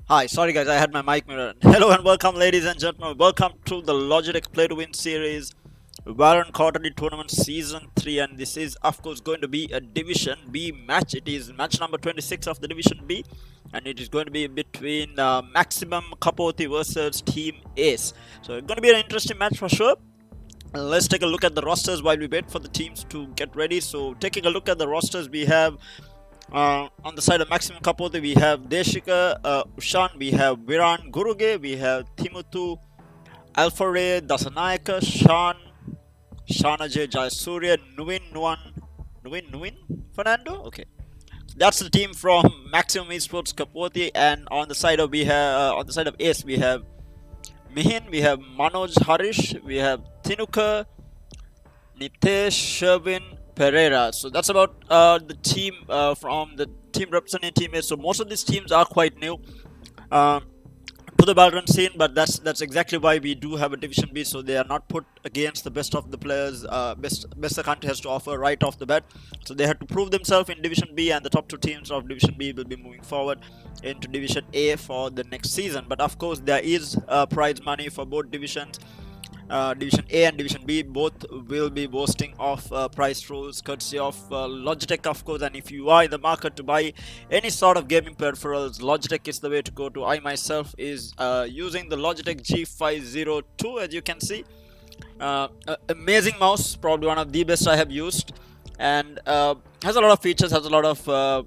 Hi, sorry guys, I had my mic muted. Hello and welcome, ladies and gentlemen. Welcome to the Logitech Play to Win Series, Valorant Quarterly Tournament Season 3, and this is, of course, going to be a Division B match. It is match number 26 of the Division B, and it is going to be between Maximum Kapothi versus Team Ace. So, it's going to be an interesting match for sure. Let's take a look at the rosters while we wait for the teams to get ready. So, taking a look at the rosters, we have on the side of Maximum Kapothi, we have Deshika, Ushan, we have Viran Guruge, we have Timothu, Alfare, Dasanayaka, Shanaje, Jayasurya, Nuin, Fernando? Okay. That's the team from Maximum Esports Kapothi, and on the side of Ace, we have Mihin, we have Manoj Harish, we have Tinuka, Nitesh, Sherwin, Pereira. So that's about the team from the team representing Team A. So most of these teams are quite new to the Valorant scene, but that's exactly why we do have a Division B. So they are not put against the best of the players, best the country has to offer right off the bat. So they had to prove themselves in Division B, and the top two teams of Division B will be moving forward into Division A for the next season. But of course, there is prize money for both divisions. Division A and Division B both will be boasting of price rolls courtesy of Logitech, of course. And if you are in the market to buy any sort of gaming peripherals, Logitech is the way to go to. I myself is using the Logitech G502, as you can see. Amazing mouse, probably one of the best I have used, and has a lot of features, has a lot of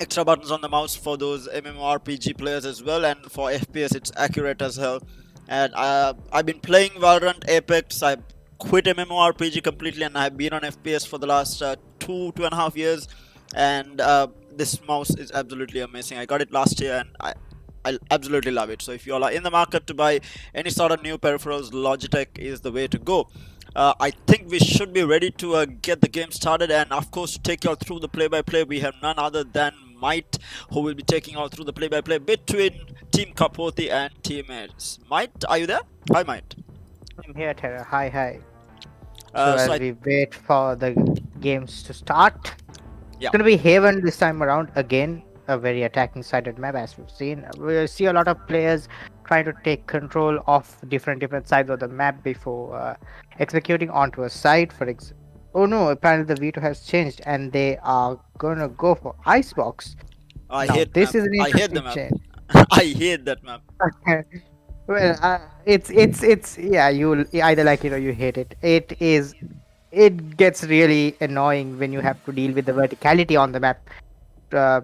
extra buttons on the mouse for those MMORPG players as well, and for FPS it's accurate as hell. And I've been playing Valorant, Apex. I quit MMORPG completely, and I've been on FPS for the last 2.5 years. And this mouse is absolutely amazing. I got it last year, and I absolutely love it. So if you all are in the market to buy any sort of new peripherals, Logitech is the way to go. I think we should be ready to get the game started, and of course to take you all through the play-by-play, we have none other than Might, who will be taking you all through the play-by-play between Team Kapothi and Team Ace. Might, are you there? Hi, Might. I'm here, Tara. Hi. So As we wait for the games to start, Yeah. it's gonna be Haven this time around again. A very attacking-sided map, as we've seen. We see a lot of players trying to take control of different sides of the map before executing onto a side. Oh no! Apparently the veto has changed, and they are gonna go for Icebox. I Now, hate this map. is an I hate the interesting map. change. I hate that map. Well, it's yeah. You either like it or you hate it. It gets really annoying when you have to deal with the verticality on the map,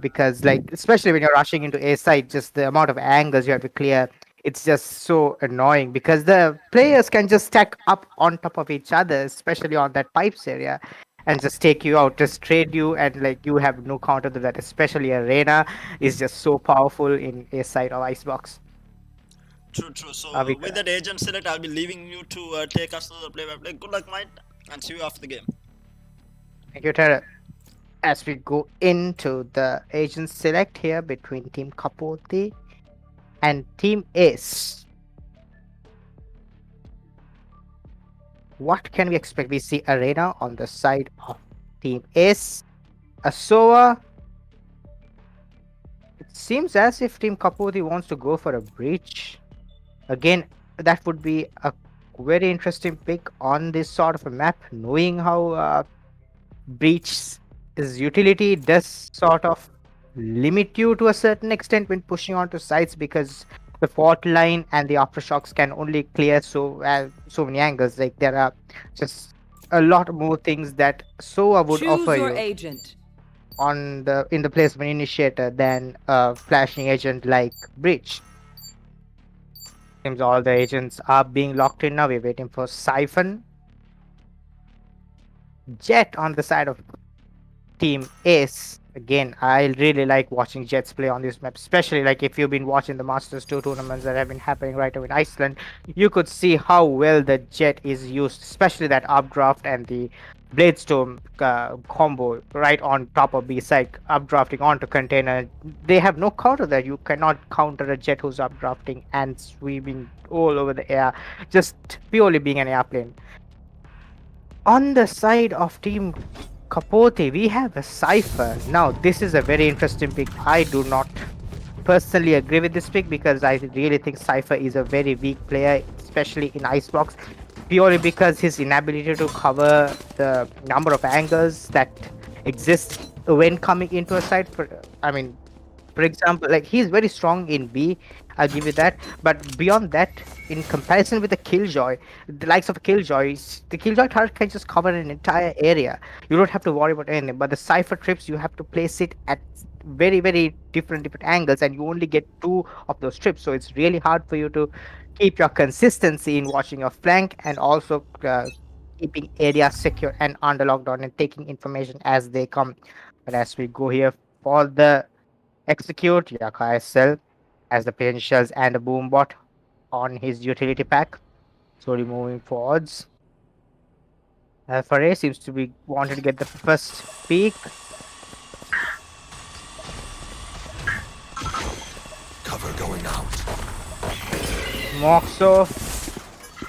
because like especially when you're rushing into a site, just the amount of angles you have to clear. It's just so annoying because the players can just stack up on top of each other, especially on that pipes area, and just take you out, just trade you, and like you have no counter to that. Especially Arena is just so powerful in a site or icebox. True. So We with that agent select, I'll be leaving you to take us through the play-by-play. Good luck, Might, and see you after the game. Thank you, Tara. As we go into the agent select here between Team Kapothi and Team Ace, what can we expect? We see Arena on the side of Team Ace, Asoa. It seems as if Team Kapothi wants to go for a breach. Again, that would be a very interesting pick on this sort of a map, knowing how breach's utility does sort of limit you to a certain extent when pushing onto sites, because the fault line and the aftershocks can only clear so many angles. Like there are just a lot more things that SOA would offer you agent. in the place of an initiator than a flashing agent like breach. Seems all the agents are being locked in now. We're waiting for Siphon. Jet on the side of Team Ace. Again, I really like watching Jets play on this map, especially like if you've been watching the Masters 2 tournaments that have been happening right now in Iceland. You could see how well the Jet is used, especially that updraft and the Bladestorm combo right on top of B side, updrafting onto container. They have no counter there. You cannot counter a Jet who's updrafting and sweeping all over the air, just purely being an airplane. On the side of Team Kapothi, we have a Cypher. Now, this is a very interesting pick. I do not personally agree with this pick because I really think Cypher is a very weak player, especially in Icebox, purely because his inability to cover the number of angles that exist when coming into a site. I mean, for example, like he's very strong in B, I'll give you that. But beyond that, in comparison with the Killjoy, the likes of the Killjoy turret can just cover an entire area. You don't have to worry about anything. But the Cypher trips, you have to place it at very, very different angles, and you only get two of those trips. So it's really hard for you to keep your consistency in watching your flank and also keeping areas secure and under lockdown and taking information as they come. But as we go here for the execute, Yaka SL has the potentials and a boombot on his utility pack. Slowly moving forwards. Faray seems to be wanting to get the first peak. Cover going out. Moxo,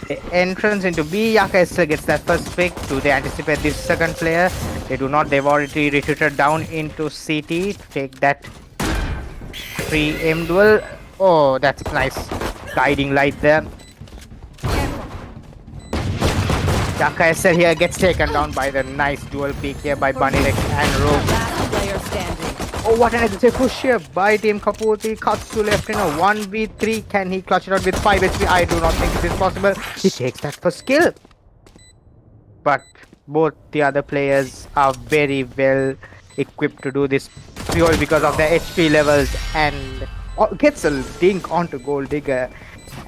the entrance into B. Yaka SL gets that first pick. Do they anticipate this second player? They do not. They've already retreated down into CT to take that free aim duel. Oh, that's nice. Guiding light there. Yaka SL here gets taken down by the nice dual peak here by Bunny Rex and Rogue. Last player standing. Oh, what an exit push here by Team Kapothi. Katsu left in a 1v3. Can he clutch it out with 5 HP? I do not think it is possible. He takes that first kill. But both the other players are very well equipped to do this purely because of their HP levels, and gets a dink onto Gold Digger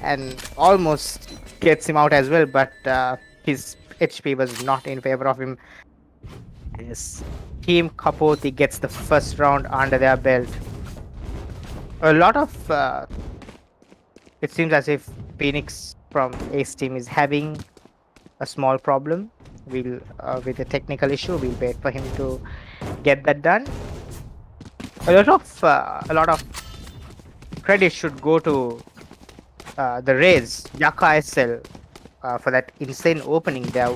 and almost gets him out as well, but his HP was not in favor of him. Yes. Team Kapothi gets the first round under their belt. A lot of it seems as if Phoenix from Ace team is having a small problem. We'll with a technical issue. We'll wait for him to get that done. A lot of credit should go to the Rays, Yaka SL, for that insane opening there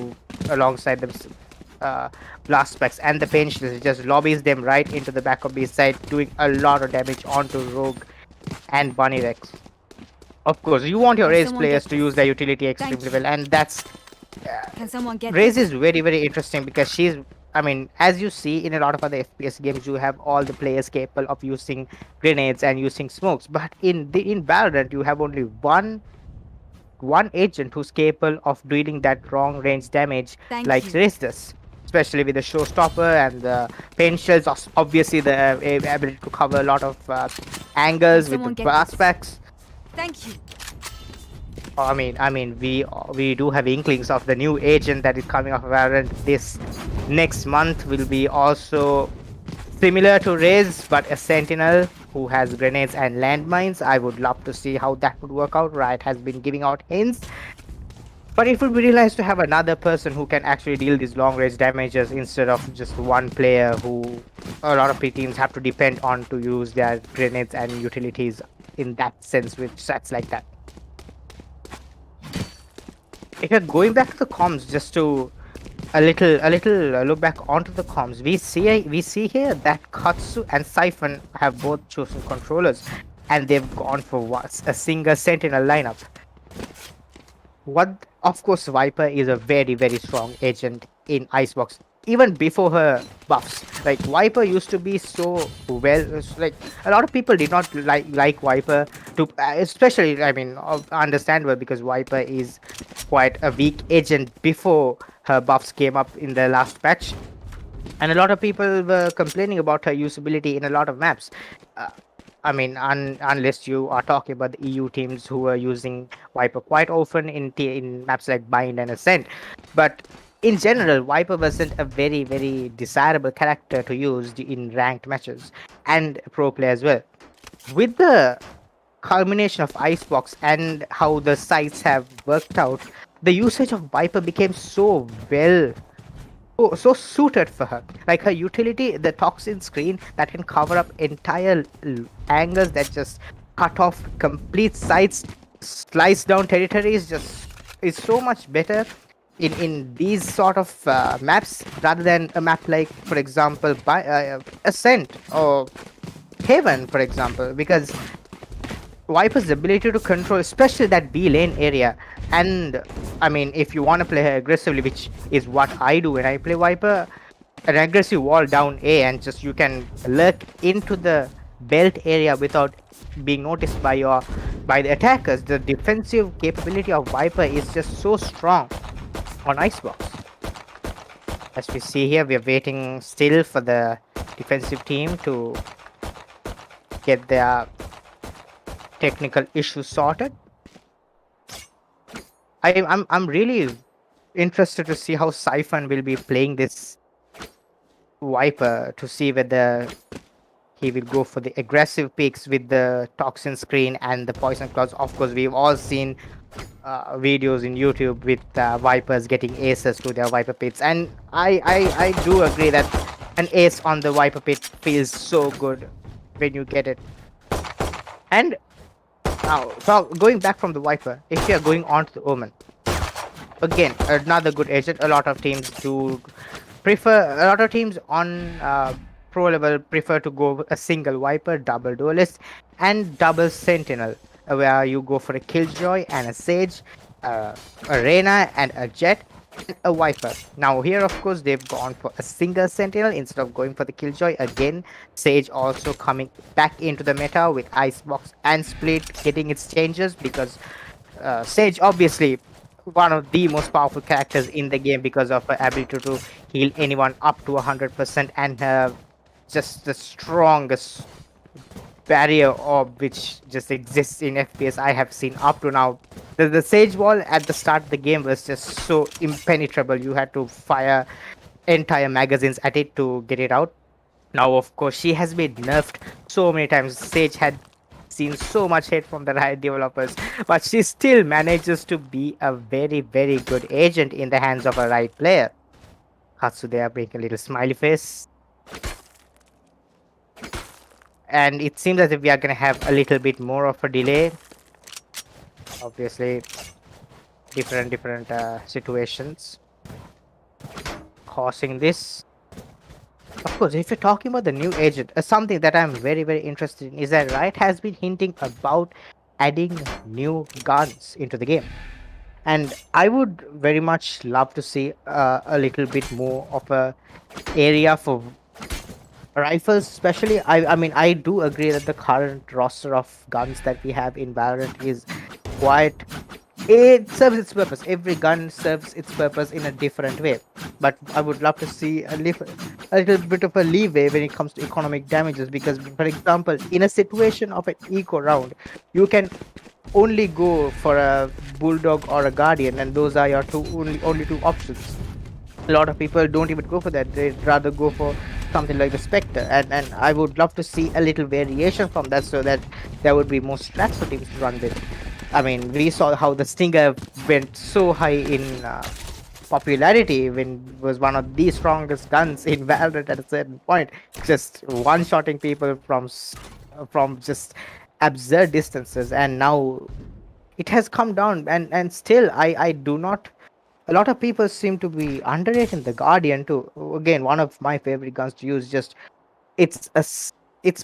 alongside the blast specs and the pain shields. It just lobbies them right into the back of B side, doing a lot of damage onto Rogue and Bunny Rex. Of course, you want your Can Raze someone players get to use their utility Thank extremely you. well, and that's Can someone get Raze this? is very, very interesting because she's, I mean, as you see in a lot of other FPS games, you have all the players capable of using grenades and using smokes. But in Valorant, you have only one agent who's capable of dealing that long range damage Thank like you. Raze does. Especially with the showstopper and the pain shells, obviously the ability to cover a lot of angles with the someone get blast this? packs. Thank you. We do have inklings of the new agent that is coming off Valorant this next month. Will be also similar to Raze, but a Sentinel who has grenades and landmines. I would love to see how that would work out. Riot has been giving out hints, but it would be really nice to have another person who can actually deal these long range damages instead of just one player who a lot of teams have to depend on to use their grenades and utilities in that sense with sets like that. If you're going back to the comms, just to a little look back onto the comms, we see here that Katsu and Siphon have both chosen controllers, and they've gone for a single Sentinel lineup. What, of course, Viper is a very, very strong agent in Icebox. Even before her buffs, like Viper used to be so well. Like a lot of people did not like Viper, to especially, I mean, understandable because Viper is quite a weak agent before her buffs came up in the last patch, and a lot of people were complaining about her usability in a lot of maps. Uh, I mean, unless you are talking about the EU teams who are using Viper quite often in maps like Bind and Ascent, but in general, Viper wasn't a very, very desirable character to use in ranked matches and pro play as well. With the culmination of Icebox and how the sites have worked out, the usage of Viper became so well, so suited for her. Like her utility, the toxin screen that can cover up entire angles that just cut off complete sites, slice down territories, just is so much better in these sort of maps rather than a map like, for example, by Ascent or heaven, for example, because Viper's ability to control, especially that B lane area, and I mean, if you want to play her aggressively, which is what I do when I play Viper, an aggressive wall down A, and just you can lurk into the belt area without being noticed by the attackers. The defensive capability of Viper is just so strong on Icebox. As we see here, we are waiting still for the defensive team to get their technical issues sorted. I'm really interested to see how Siphon will be playing this Viper, to see whether he will go for the aggressive picks with the toxin screen and the poison claws. Of course, we've all seen videos in YouTube with Vipers getting aces to their Viper pits, and I do agree that an ace on the Viper pit feels so good when you get it. And now, so going back from the Viper, if you are going on to the Omen, again another good agent. A lot of teams do prefer. A lot of teams on pro level prefer to go with a single Viper, double duelist, and double sentinel, where you go for a killjoy and a sage, a Reyna and a jet, and a Viper. Now here, of course, they've gone for a single sentinel instead of going for the killjoy again. Sage also coming back into the meta with Icebox and Split getting its changes, because Sage obviously one of the most powerful characters in the game because of her ability to heal anyone up to 100%, and her just the strongest barrier orb which just exists in FPS I have seen up to now. The Sage wall at the start of the game was just so impenetrable. You had to fire entire magazines at it to get it out. Now, of course, she has been nerfed so many times. Sage had seen so much hate from the Riot developers, but she still manages to be a very, very good agent in the hands of a right player. Katsude making a little smiley face. And it seems as if we are going to have a little bit more of a delay. Obviously, different situations causing this. Of course, if you're talking about the new agent, something that I'm very, very interested in is that Riot has been hinting about adding new guns into the game. And I would very much love to see a little bit more of a area for rifles, especially. I mean, I do agree that the current roster of guns that we have in Valorant is quite. It serves its purpose. Every gun serves its purpose in a different way. But I would love to see a little bit of a leeway when it comes to economic damages. Because, for example, in a situation of an eco round, you can only go for a bulldog or a guardian, and those are your only two options. A lot of people don't even go for that. They'd rather go for something like the Spectre, and I would love to see a little variation from that, so that there would be more strats for teams to run with. I mean, we saw how the Stinger went so high in popularity when it was one of the strongest guns in Valorant at a certain point, just one-shotting people from just absurd distances. And now it has come down, and still I do not. A lot of people seem to be underrating the Guardian too. Again, one of my favorite guns to use. Just it's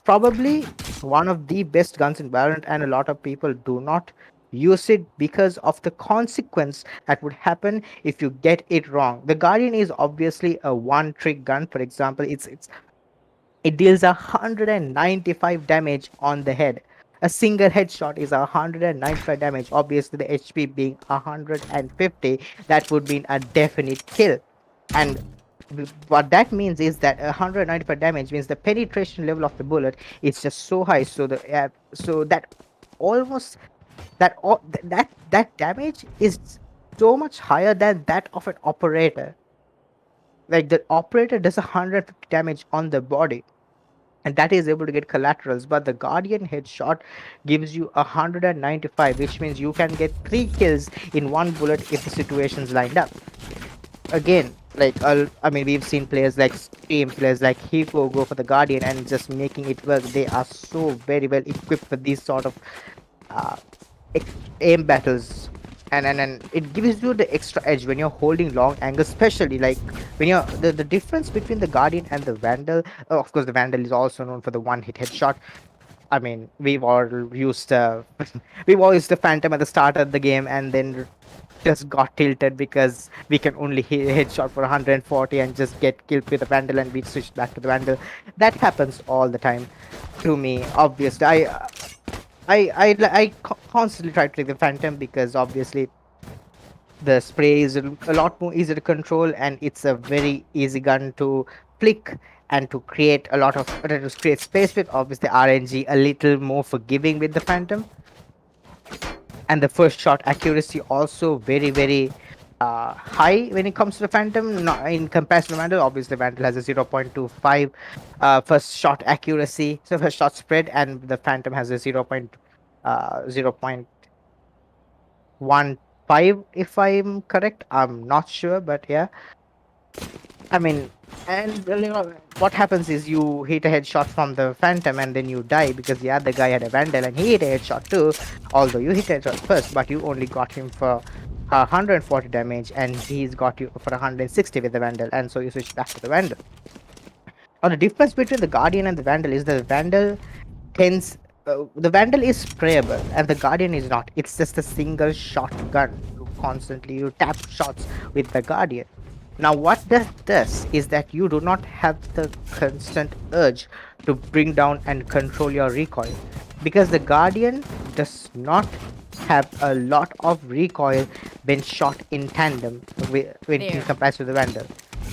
probably one of the best guns in Valorant, and a lot of people do not use it because of the consequence that would happen if you get it wrong. The Guardian is obviously a one-trick gun. For example, it deals 195 damage on the head. A single headshot is 195 damage. Obviously, the HP being 150, that would mean a definite kill. And what that means is that 195 damage means the penetration level of the bullet is just so high. So that almost that damage is so much higher than that of an operator. Like the operator does 150 damage on the body, and that is able to get collaterals, but the Guardian headshot gives you 195, which means you can get 3 kills in one bullet if the situation's lined up. Again, like I mean, we've seen players like Stream, players like Hiko go for the Guardian and just making it work. They are so very well equipped for these sort of uh, aim battles. and it gives you the extra edge when you're holding long angle, especially like when you're the difference between the Guardian and the Vandal. Of course, the Vandal is also known for the one hit headshot. I mean, we've all used we've all used the Phantom at the start of the game, and then just got tilted because we can only hit headshot for 140 and just get killed with the Vandal, and we switch back to the Vandal. That happens all the time to me. Obviously, I constantly try to take the Phantom because obviously the spray is a lot more easy to control, and it's a very easy gun to flick and to create a lot of to create space with. Obviously, RNG a little more forgiving with the Phantom, and the first shot accuracy also very high when it comes to the Phantom. Not in comparison to Vandal, obviously Vandal has a 0.25 first shot accuracy, so first shot spread, and the Phantom has a 0.15, if I'm correct. I'm not sure, but yeah. I mean, and well, what happens is you hit a headshot from the Phantom and then you die because the other guy had a Vandal and he hit a headshot too. Although you hit a headshot first, but you only got him for 140 damage and he's got you for 160 with the Vandal, and so you switch back to the Vandal. Now, the difference between the Guardian and the Vandal is the Vandal tends. The Vandal is sprayable and the Guardian is not. It's just a single shot gun. You tap shots with the Guardian. Now, what that does is that you do not have the constant urge to bring down and control your recoil, because the Guardian does not have a lot of recoil when shot in tandem when in There. comparison to the Vandal.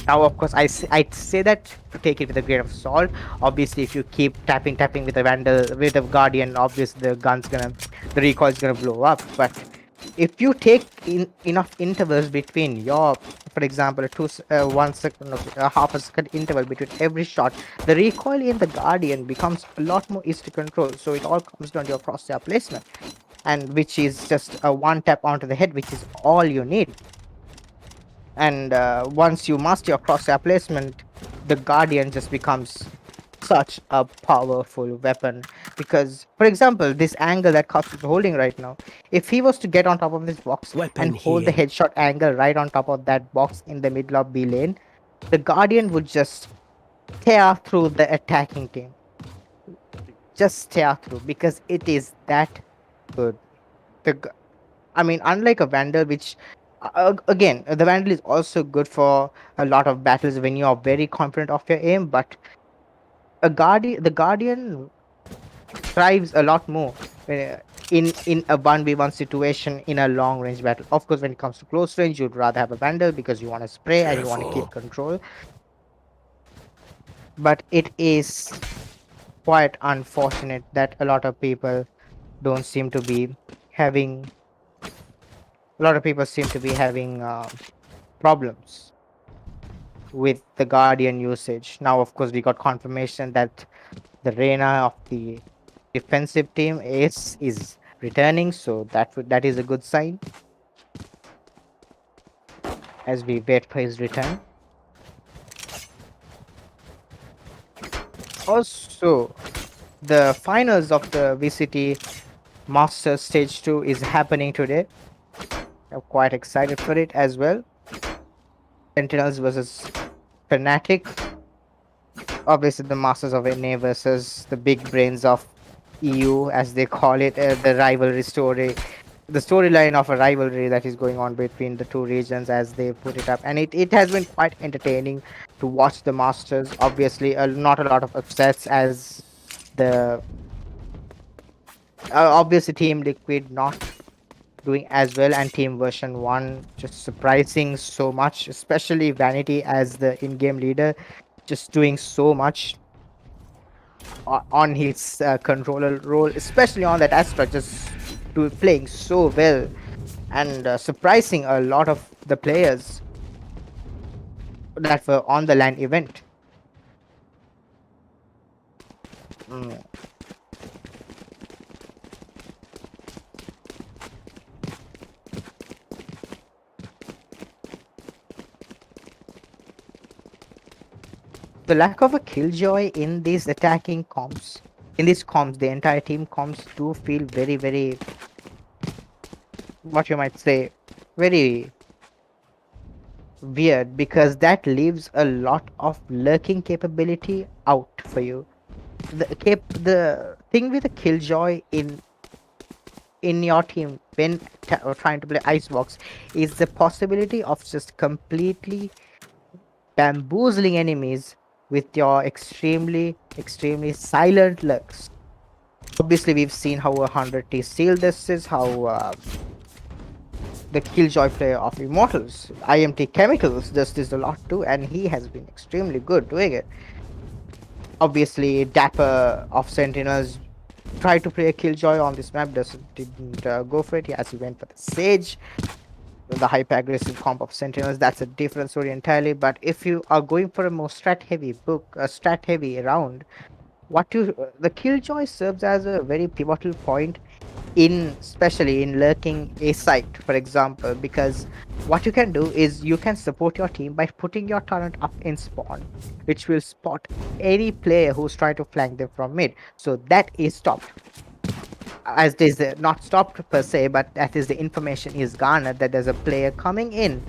Now, of course, I'd say that to take it with a grain of salt. Obviously, if you keep tapping with the Vandal, with the Guardian, obviously the recoil is gonna blow up. But if you take in enough intervals between your, for example, 1 second, a half a second interval between every shot, the recoil in the Guardian becomes a lot more easy to control. So it all comes down to your crosshair placement, and which is just a one tap onto the head, which is all you need. And once you master your crosshair placement, the Guardian just becomes such a powerful weapon. Because, for example, this angle that Kapothi is holding right now, if he was to get on top of this box Weapon and hold the here. headshot angle right on top of that box in the middle of B lane, the Guardian would just tear through the attacking team. Just tear through, because it is that good. I mean, unlike a Vandal, which again, the Vandal is also good for a lot of battles when you are very confident of your aim, but the Guardian thrives a lot more in a 1v1 situation in a long range battle. Of course, when it comes to close range, you'd rather have a Vandal because you want to spray and you want to keep Careful. control. But it is quite unfortunate that a lot of people don't seem to be having a lot of people seem to be having problems with the Guardian usage. Now, of course, we got confirmation that the Reina of the defensive team is returning, so that is a good sign as we wait for his return. Also, the finals of the VCT Masters Stage 2 is happening today. I'm quite excited for it as well. Sentinels versus Fnatic. Obviously, the Masters of NA versus the big brains of EU, as they call it, the rivalry story, the storyline of a rivalry that is going on between the two regions as they put it up. And it has been quite entertaining to watch the Masters. Obviously, not a lot of upsets as the obviously Team Liquid not doing as well, and Team Version 1 just surprising so much, especially Vanity as the in-game leader, just doing so much on his controller role, especially on that Astra, just playing so well and surprising a lot of the players that were on the LAN event. Mm. The lack of a killjoy in these attacking comps, the entire team comps do feel very what you might say, very weird, because that leaves a lot of lurking capability out for you. The thing with the killjoy in your team when trying to play Icebox is the possibility of just completely bamboozling enemies with your extremely silent lurks. Obviously, we've seen how 100T seal this is, how the Killjoy player of Immortals, IMT Chemicals, does this a lot too, and he has been extremely good doing it. Obviously, Dapper of Sentinels tried to play a Killjoy on this map, didn't go for it. He went for the Sage, the hyper aggressive comp of Sentinels. That's a different story entirely. But if you are going for a more strat heavy a strat heavy round, the Killjoy serves as a very pivotal point in especially in lurking a site, for example, because what you can do is you can support your team by putting your turret up in spawn, which will spot any player who's trying to flank them from mid. So that is stopped, as is not stopped per se, but that is the information is garnered that there's a player coming in.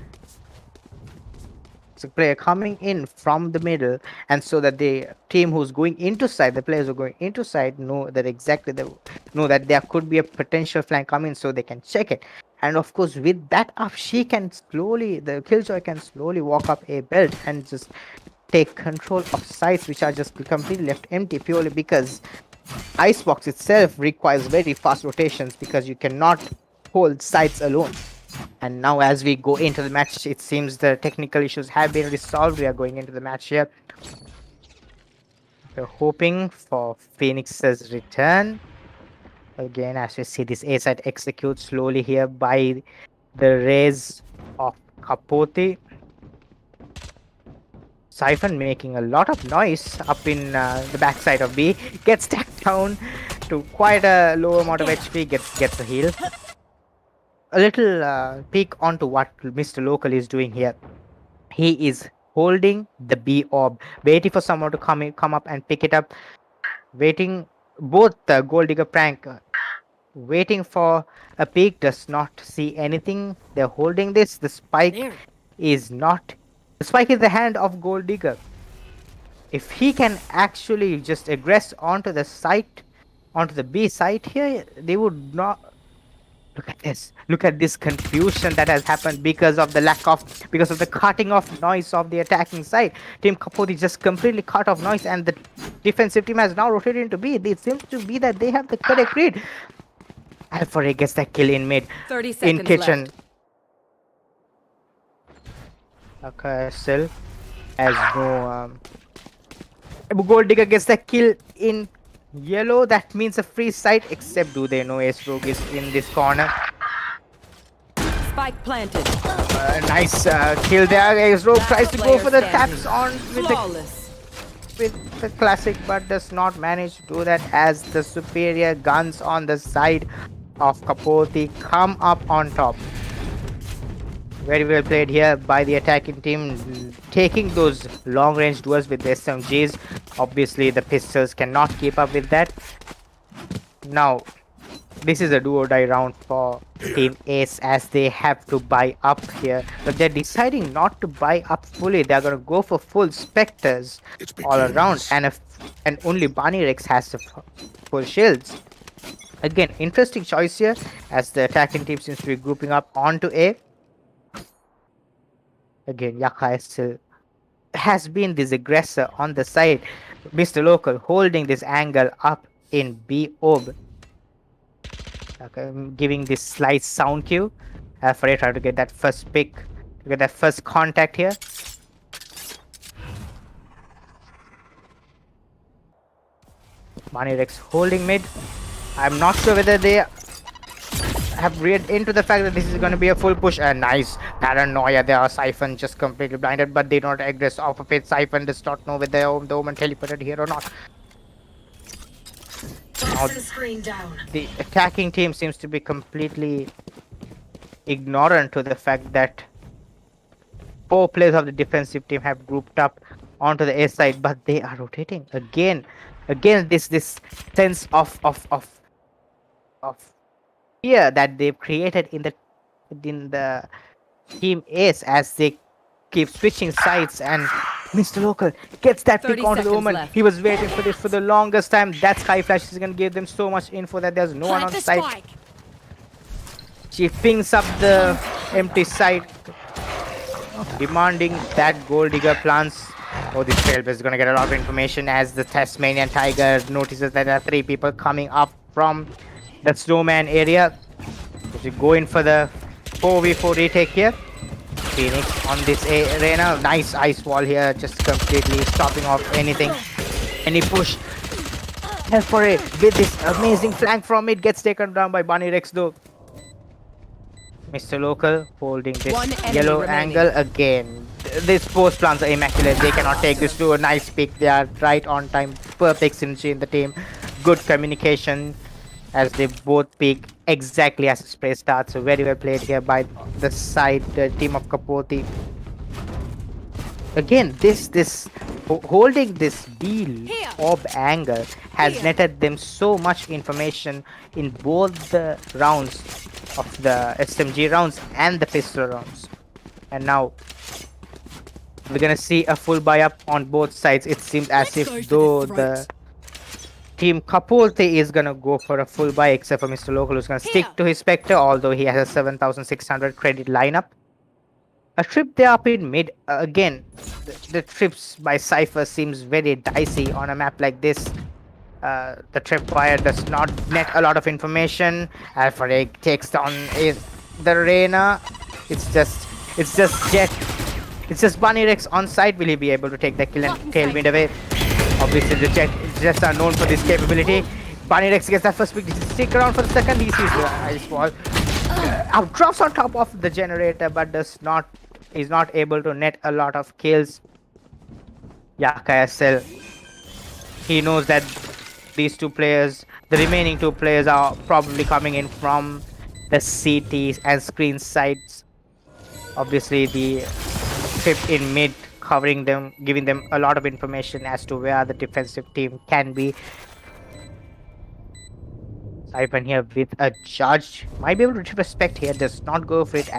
It's a player coming in from the middle, and so that the team who's going into side, the players who are going into side, know that exactly they know that there could be a potential flank coming, so they can check it. And of course, with that up, the killjoy can slowly walk up a belt and just take control of sites which are just completely left empty, purely because Icebox itself requires very fast rotations, because you cannot hold sites alone. And now, as we go into the match, it seems the technical issues have been resolved. We are going into the match here. We're hoping for Phoenix's return. Again, as we see this A side execute slowly here by the raise of Kapothi. Siphon making a lot of noise up in the backside of B. Gets tacked down to quite a low amount of HP. Gets a heal. A little peek onto what Mr. Local is doing here. He is holding the B orb, waiting for someone to come up and pick it up. Waiting, both the Gold Digger Prank, waiting for a peek, does not see anything. They're holding this. The spike is not. The spike is the hand of Gold Digger. If he can actually just aggress onto the site, onto the B site here, they would not. Look at this. Look at this confusion that has happened because of the cutting off noise of the attacking side. Team Kapothi just completely cut off noise, and the defensive team has now rotated into B. It seems to be that they have the correct read. Alpha gets that kill in mid. 30 In seconds kitchen. left. Okay, still has no Gold Digger gets the kill in yellow. That means a free site, except do they know Ace Rogue is in this corner. Spike planted. Nice kill there. Ace Rogue tries to go for the taps on Flawless. with the classic, but does not manage to do that, as the superior guns on the side of Kapothi come up on top. Very well played here by the attacking team, taking those long range duels with the SMGs. Obviously, the pistols cannot keep up with that. Now, this is a do or die round for Team Ace, as they have to buy up here. But they're deciding not to buy up fully. They're going to go for full Spectres all around. And only Barney Rex has the full shields. Again, interesting choice here, as the attacking team seems to be grouping up onto A. Again, Yaka still has been this aggressor on the side. Mr. Local holding this angle up in B orb. Okay, giving this slight sound cue. For trying to get that first pick, to get that first contact here. Mani Rex holding mid. I'm not sure whether they have read into the fact that this is going to be a full push. And nice paranoia there. Siphon just completely blinded, but they don't aggress off of it. Siphon does not know whether the Omen teleported here or not. Now, the attacking team seems to be completely ignorant to the fact that 4 players of the defensive team have grouped up onto the A side, but they are rotating again. Again, this sense of fear that they've created in the in the team Ace as they keep switching sides, and Mr. Local gets that pick 30 onto the seconds woman. left. He was waiting for this for the longest time. That Sky Flash is gonna give them so much info that there's no one Plant on the site. spike. She pings up the empty site, demanding that Gold Digger plants. Oh, this Trailblazer is gonna get a lot of information as the Tasmanian Tiger notices that there are 3 people coming up from the snowman area. So she go in for the 4v4 retake here. Phoenix on this arena. Nice ice wall here, just completely stopping off anything. Any push. And for it, with this amazing flank from it, gets taken down by Bunny Rex though. Mr. Local holding this One enemy yellow remaining. angle again. These post plants are immaculate. They cannot take this to a nice pick. They are right on time. Perfect synergy in the team. Good communication as they both peak exactly as the spray starts. So very well played here by the side, the team of Kapothi. Again, holding this B orb angle has netted them so much information in both the rounds of the SMG rounds and the pistol rounds. And now we're gonna see a full buy up on both sides. It seems as Let's go if for the though throat. the team Kapothi is gonna go for a full buy, except for Mr. Local, who's gonna stick to his Spectre, although he has a 7,600 credit lineup. A trip there up in mid. Again, the trips by Cypher seems very dicey on a map like this. The tripwire does not net a lot of information. Alpha Egg takes down the arena. It's just Jet. It's just Bunny Rex on site. Will he be able to take the kill and tailwind away? Obviously, the Jets are known for this capability. Bunny Rex gets that first pick. Stick around for the second. He sees the ice wall. Drops on top of the generator, but is not able to net a lot of kills. Yaka SL, he knows that these two players, the remaining 2 players, are probably coming in from the CTs and screen sides. Obviously, the trip in mid covering them, giving them a lot of information as to where the defensive team can be. Siphon here with a charge. Might be able to respect here. Does not go for it.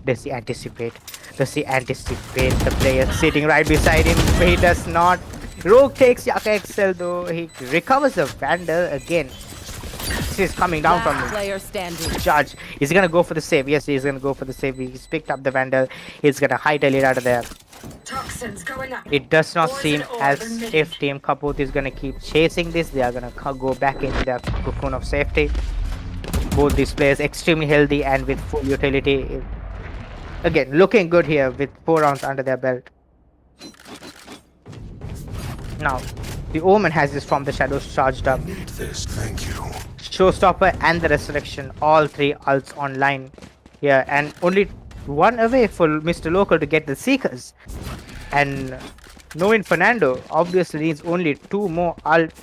Does he anticipate? Does he anticipate the player sitting right beside him? He does not. Rogue takes Yaka XL though. He recovers the Vandal again. He's coming down from Last player standing. charge. Is he gonna go for the save? Yes, he's gonna go for the save. He's picked up the Vandal. He's gonna hightail it out of there. Toxins going up. It does not seem Poison orb as emitted. if Team Kapoth is gonna keep chasing this. They are gonna go back into their cocoon of safety. Both these players extremely healthy and with full utility. Again, looking good here with 4 rounds under their belt. Now, the Omen has this from the shadows charged up. Need this, thank you. Showstopper and the Resurrection, all 3 ults online here, and only 1 away for Mr. Local to get the Seekers. And knowing Fernando obviously needs only 2 more ult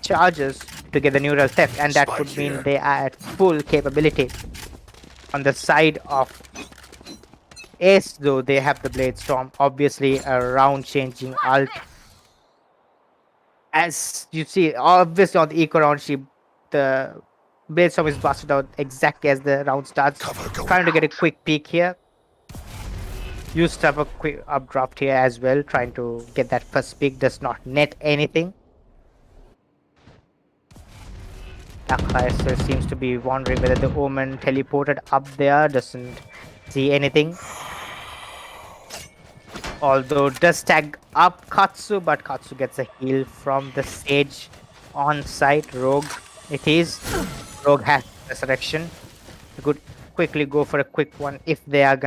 charges to get the neural theft, and that would mean they are at full capability. On the side of Ace though, they have the Blade Storm, obviously a round changing ult. As you see, obviously on the eco round, the Blade Storm is busted out exactly as the round starts. Trying to get a quick peek here. Used up a quick updraft here as well, trying to get that first pick. Does not net anything. Akhaisa seems to be wondering whether the Omen teleported up there. Doesn't see anything. Although does tag up Katsu, but Katsu gets a heal from the Sage on site. Rogue, it is. Rogue has Resurrection. You could quickly go for a quick one if they are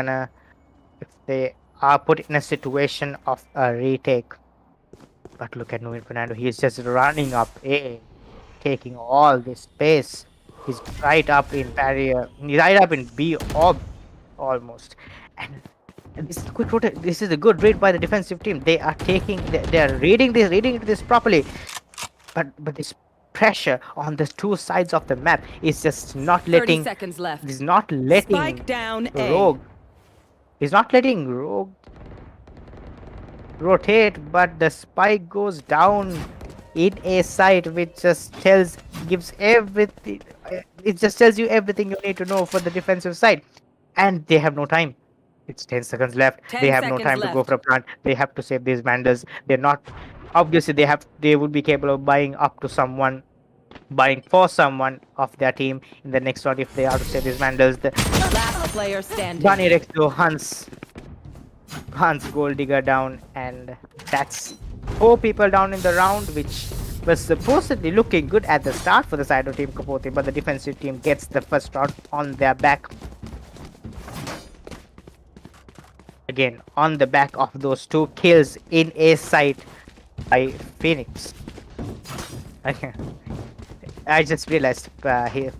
put in a situation of a retake. But look at Nuin Fernando. He's just running up A, taking all this space. He's right up in barrier. He's right up in B orb almost. And this is quick rotate. This is a good read by the defensive team. They are reading this properly. But this pressure on the 2 sides of the map is just not 30 letting. seconds left. Is not letting Spike down A. Rogue. He's not letting Rogue rotate, but the spike goes down in a site, which just gives everything. It just tells you everything you need to know for the defensive side. and they have no time. It's 10 seconds left. 10 They have no seconds time to go left. for a plant. They have to save these vandals. They're not obviously they would be capable of buying up to someone, buying for someone of their team in the next round if they are to save these vandals. The Last player standing. Bunny Rexo hunts Gold Digger down, and that's 4 people down in the round, which was supposedly looking good at the start for the side of Team Kapothi, but the defensive team gets the first round on their back. Again, on the back of those 2 kills in A site by Phoenix. I just realized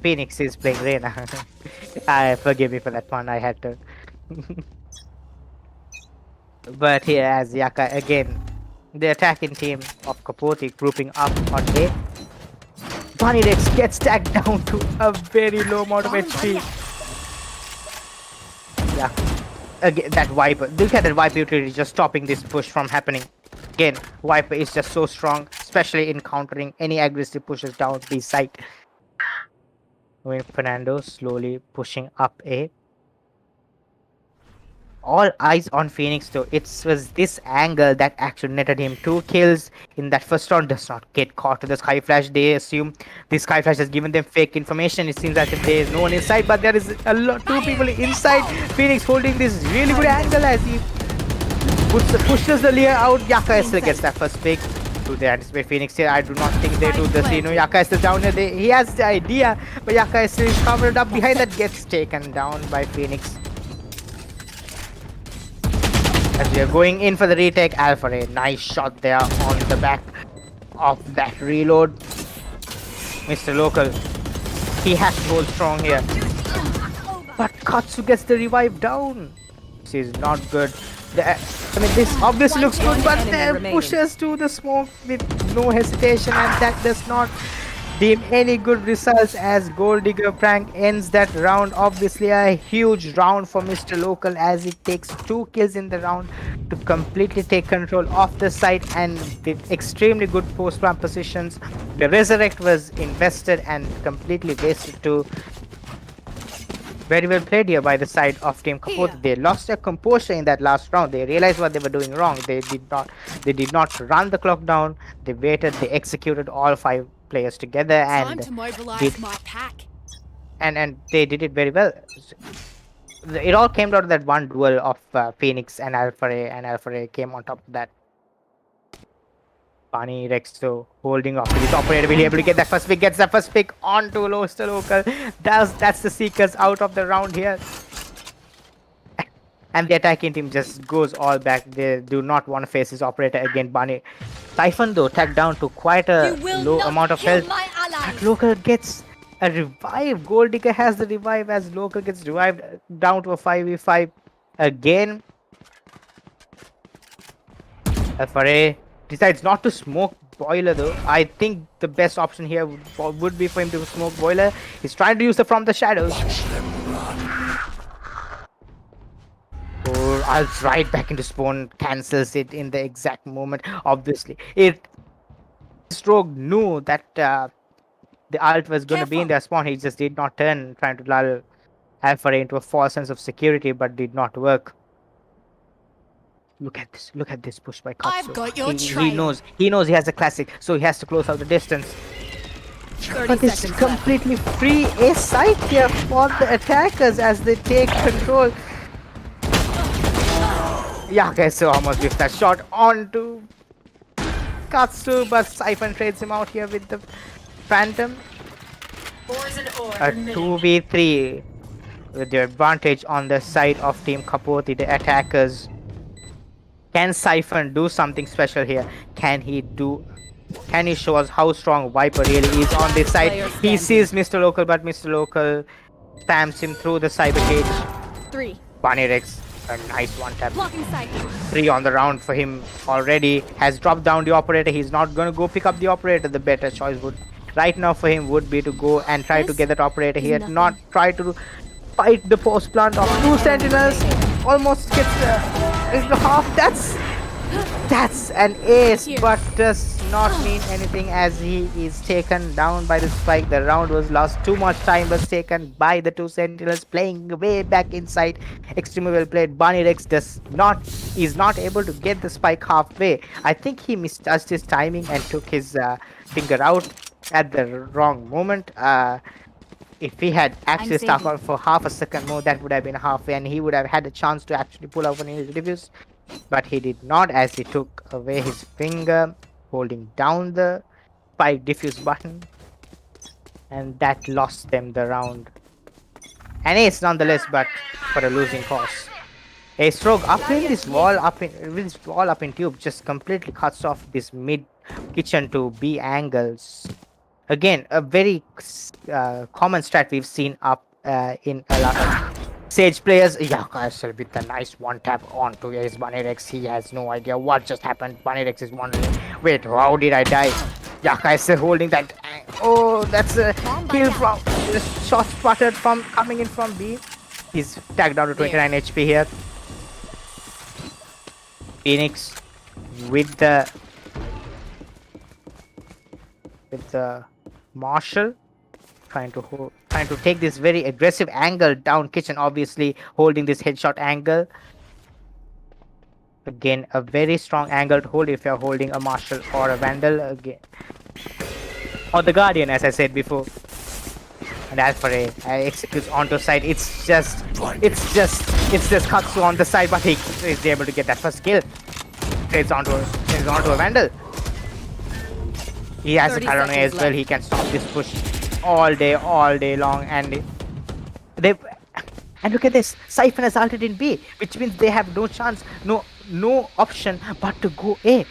Phoenix is playing Reyna. Forgive me for that one, I had to. But here as Yaka again, the attacking team of Kapothi grouping up on A. Bunny Rex gets tagged down to a very low amount of HP. Yeah. Again, that Viper. Look at that Viper utility just stopping this push from happening. Again, Viper is just so strong, especially in countering any aggressive pushes down B site. Fernando slowly pushing up A. All eyes on Phoenix though. It was this angle that actually netted him 2 kills in that first round. Does not get caught to the Sky Flash. They assume the Sky Flash has given them fake information. It seems as if there is no one inside, but there is 2 people inside. Phoenix holding this really good angle as he pushes the Lear out. Yaka still gets that first pick. Do they anticipate Phoenix here? I do not think they do this. You know, Yaka is still down here. He has the idea, but Yaka is still covered up behind that, gets taken down by Phoenix. As we are going in for the retake, Alpha Ray, nice shot there on the back of that reload. Mr. Local, he has to hold strong here. But Katsu gets the revive down. This is not good. I mean, this obviously looks good, but pushes to the smoke with no hesitation, and that does not deem any good results as Gold Digger Prank ends that round. Obviously a huge round for Mr. Local as it takes 2 kills in the round to completely take control of the site, and with extremely good post-plant positions. The Resurrect was invested and completely wasted too. Very well played here by the side of Team Kapothi. They lost their composure in that last round. They realized what they were doing wrong. They did not run the clock down. They waited. They executed all 5 players together, and and they did it very well. It all came out of that one duel of Phoenix and Alpha Ray, and Alpha Ray came on top of that. Bunny Rexo holding off his operator, will be able to get that first pick, gets that first pick onto Mr. Local. That's the Seekers out of the round here. And the attacking team just goes all back. They do not want to face his operator again. Bunny Typhon though tagged down to quite a low amount of health. But Local gets a revive. Gold Digger has the revive as Local gets revived down to a 5v5 again. Alpha decides not to smoke Boiler though. I think the best option here would be for him to smoke Boiler. He's trying to use it from the shadows. Or I'll right back into spawn, cancels it in the exact moment. Obviously, Rogue knew that the ult was going to be in their spawn. He just did not turn, trying to lull Alpha into a false sense of security, but did not work. Look at this push by Katsu. I've got your he knows he has a classic, so he has to close out the distance. But this is completely free a site here for the attackers as they take control. Yeah, okay, so almost with that shot onto Katsu, but Siphon trades him out here with the Phantom. A 2v3 with the advantage on the side of Team Kapothi, the attackers. Can Siphon do something special here? Can he show us how strong Viper really is on this side? He sees Mr. Local, but Mr. Local spams him through the cyber cage. Bunny Rex, a nice one tap. 3 on the round for him already. Has dropped down the operator. He's not gonna go pick up the operator. The better choice would right now for him would be to go and try to get that operator here. Not try to fight the post plant of 2 sentinels. Almost gets into half. That's an ace, Here. but does not mean anything as he is taken down by the spike. The round was lost. Too much time was taken by the two sentinels playing way back inside. Extremely well played. Bunny Rex is not able to get the spike halfway. I think he misjudged his timing and took his finger out at the wrong moment. If he had actually stuck saving. on for half a second more, that would have been halfway, and he would have had a chance to actually pull off an defuse. But he did not, as he took away his finger, holding down the spike diffuse button, and that lost them the round. An ace nonetheless, but for a losing cause. Ace Rogue up in this wall, up in tube, just completely cuts off this mid kitchen to B angles. Again, a very common strat we've seen up in a lot of Sage players. Yakaisel with a nice one tap onto his Bunny Rex. He has no idea what just happened. Bunny Rex is wondering, wait, how did I die? Yakaisel holding that. Oh, that's a kill from the shot spotted from coming in from B. He's tagged down to 29 HP here. Phoenix with the Marshall trying to take this very aggressive angle down kitchen, obviously holding this headshot angle. Again, a very strong angle to hold if you're holding a Marshall or a Vandal again. Or the Guardian, as I said before. And Alpha Ray executes onto side. It's just Katsu on the side, but he is able to get that first kill. Trades onto a Vandal. He has a paranoia as well. He can stop this push all day long, and look at this. Siphon has ulted in B, which means they have no chance, no option but to go A.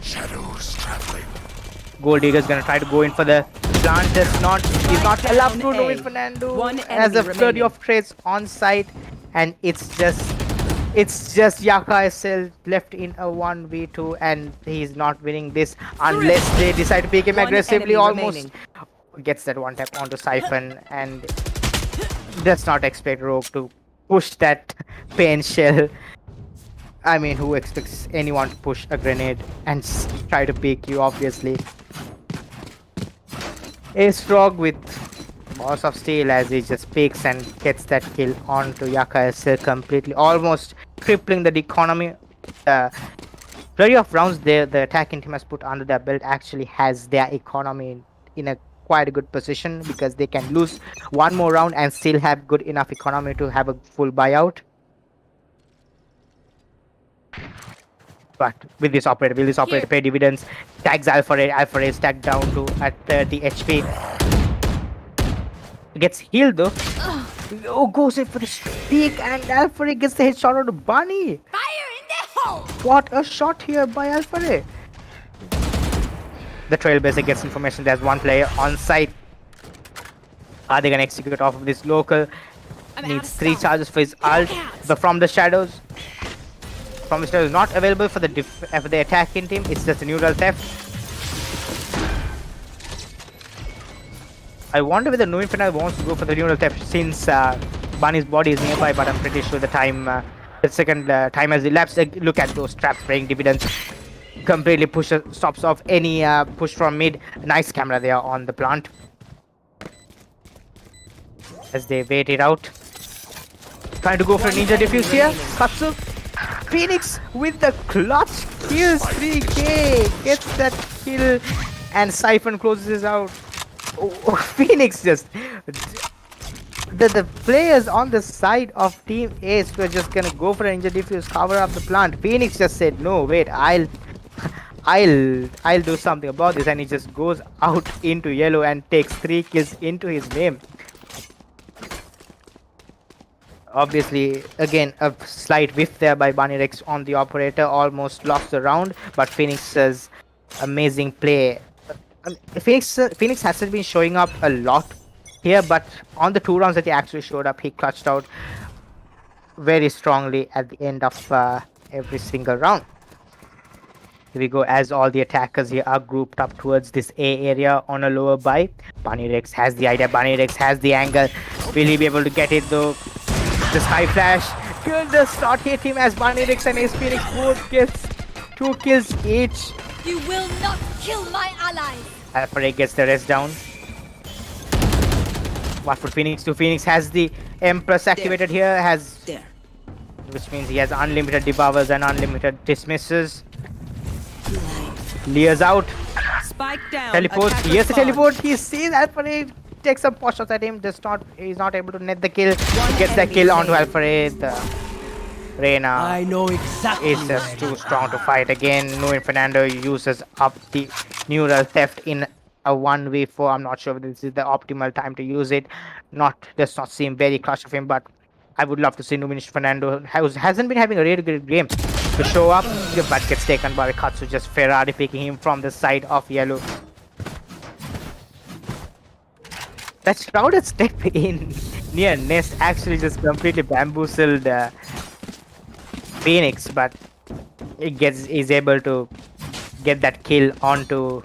Shadows traveling. Gold Digger's gonna try to go in for the plant. He's not allowed to do it. Fernando has a flurry of trades on site, and it's just Yaka SL left in a 1v2, and he's not winning this unless they decide to pick him aggressively. Almost gets that one tap onto Siphon and does not expect Rogue to push that pain shell. I mean, who expects anyone to push a grenade and try to pick you, obviously. Ace Rogue with Balls of Steel as he just picks and gets that kill onto Yaka SL completely, almost crippling the economy. Flurry of rounds there, the attacking team has put under their belt actually has their economy in a quite a good position, because they can lose one more round and still have good enough economy to have a full buyout. But will this operator pay dividends? Tags Alpha Ray is tagged down to at 30 HP. Gets healed though. Oh, goes in for the peak, and Alpha Ray gets the headshot on the Bunny. Fire in the hole! What a shot here by Alpha Ray. The Trailblazer gets information there's one player on site. Are they gonna execute off of this local? Needs 3 charges for his ult, but from the shadows. From the shadows not available for the attacking team. It's just a neutral theft. I wonder whether No Infinite wants to go for the neural theft since Bunny's body is nearby, but I'm pretty sure the time has elapsed. Look at those traps paying dividends. Completely stops off any push from mid. Nice camera there on the plant as they wait it out. Trying to go for a ninja defuse here. Katsu. Phoenix with the clutch kills 3k. Gets that kill, and Siphon closes out. Oh, Phoenix just the players on the side of Team Ace were just gonna go for a ninja defuse, cover up the plant. Phoenix just said, no, wait, I'll do something about this, and he just goes out into yellow and takes 3 kills into his name. Obviously, again, a slight whiff there by Bunny Rex on the operator, almost lost the round, but Phoenix's amazing play. Phoenix hasn't been showing up a lot here, but on the 2 rounds that he actually showed up, he clutched out very strongly at the end of every single round. Here we go, as all the attackers here are grouped up towards this A area on a lower buy. Bunny Rex has the idea, Bunny Rex has the angle. Will he be able to get it though? The Sky Flash kill does not hit him as Banirix and Ace Phoenix both gets 2 kills each. You will not kill my allies. Alpha gets the rest down. What for Phoenix do? Phoenix has the Empress activated here, which means he has unlimited devours and unlimited dismisses. Lear's out. Spike down. Teleports. Attacker Here's the spawn. teleport. He sees Alpha takes some pot shots at him. He's not able to net the kill. He gets the kill onto Alpha. Reyna I know exactly. is just too strong to fight again. Nuin Fernando uses up the neural theft in a 1v4. I'm not sure if this is the optimal time to use it. Does not seem very clutch of him, but I would love to see Nuin Fernando, who hasn't been having a really good game, to show up, but gets taken by Katsu, just Ferrari picking him from the side of yellow. That shrouded step in near Nest actually just completely bamboozled Phoenix, but is able to get that kill onto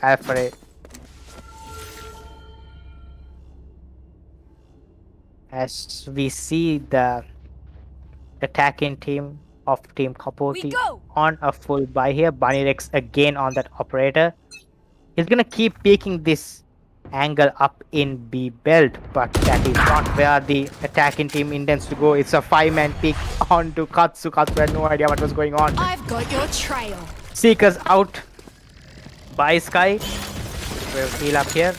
Alpha. As we see the attacking team of Team Kapothi on a full buy here, Banirix again on that operator. He's gonna keep peeking this angle up in B belt, but that is not where the attacking team intends to go. It's a 5-man peek onto Katsu. Katsu had no idea what was going on. I've got your trail. Seekers out by Sky. We'll heal up here.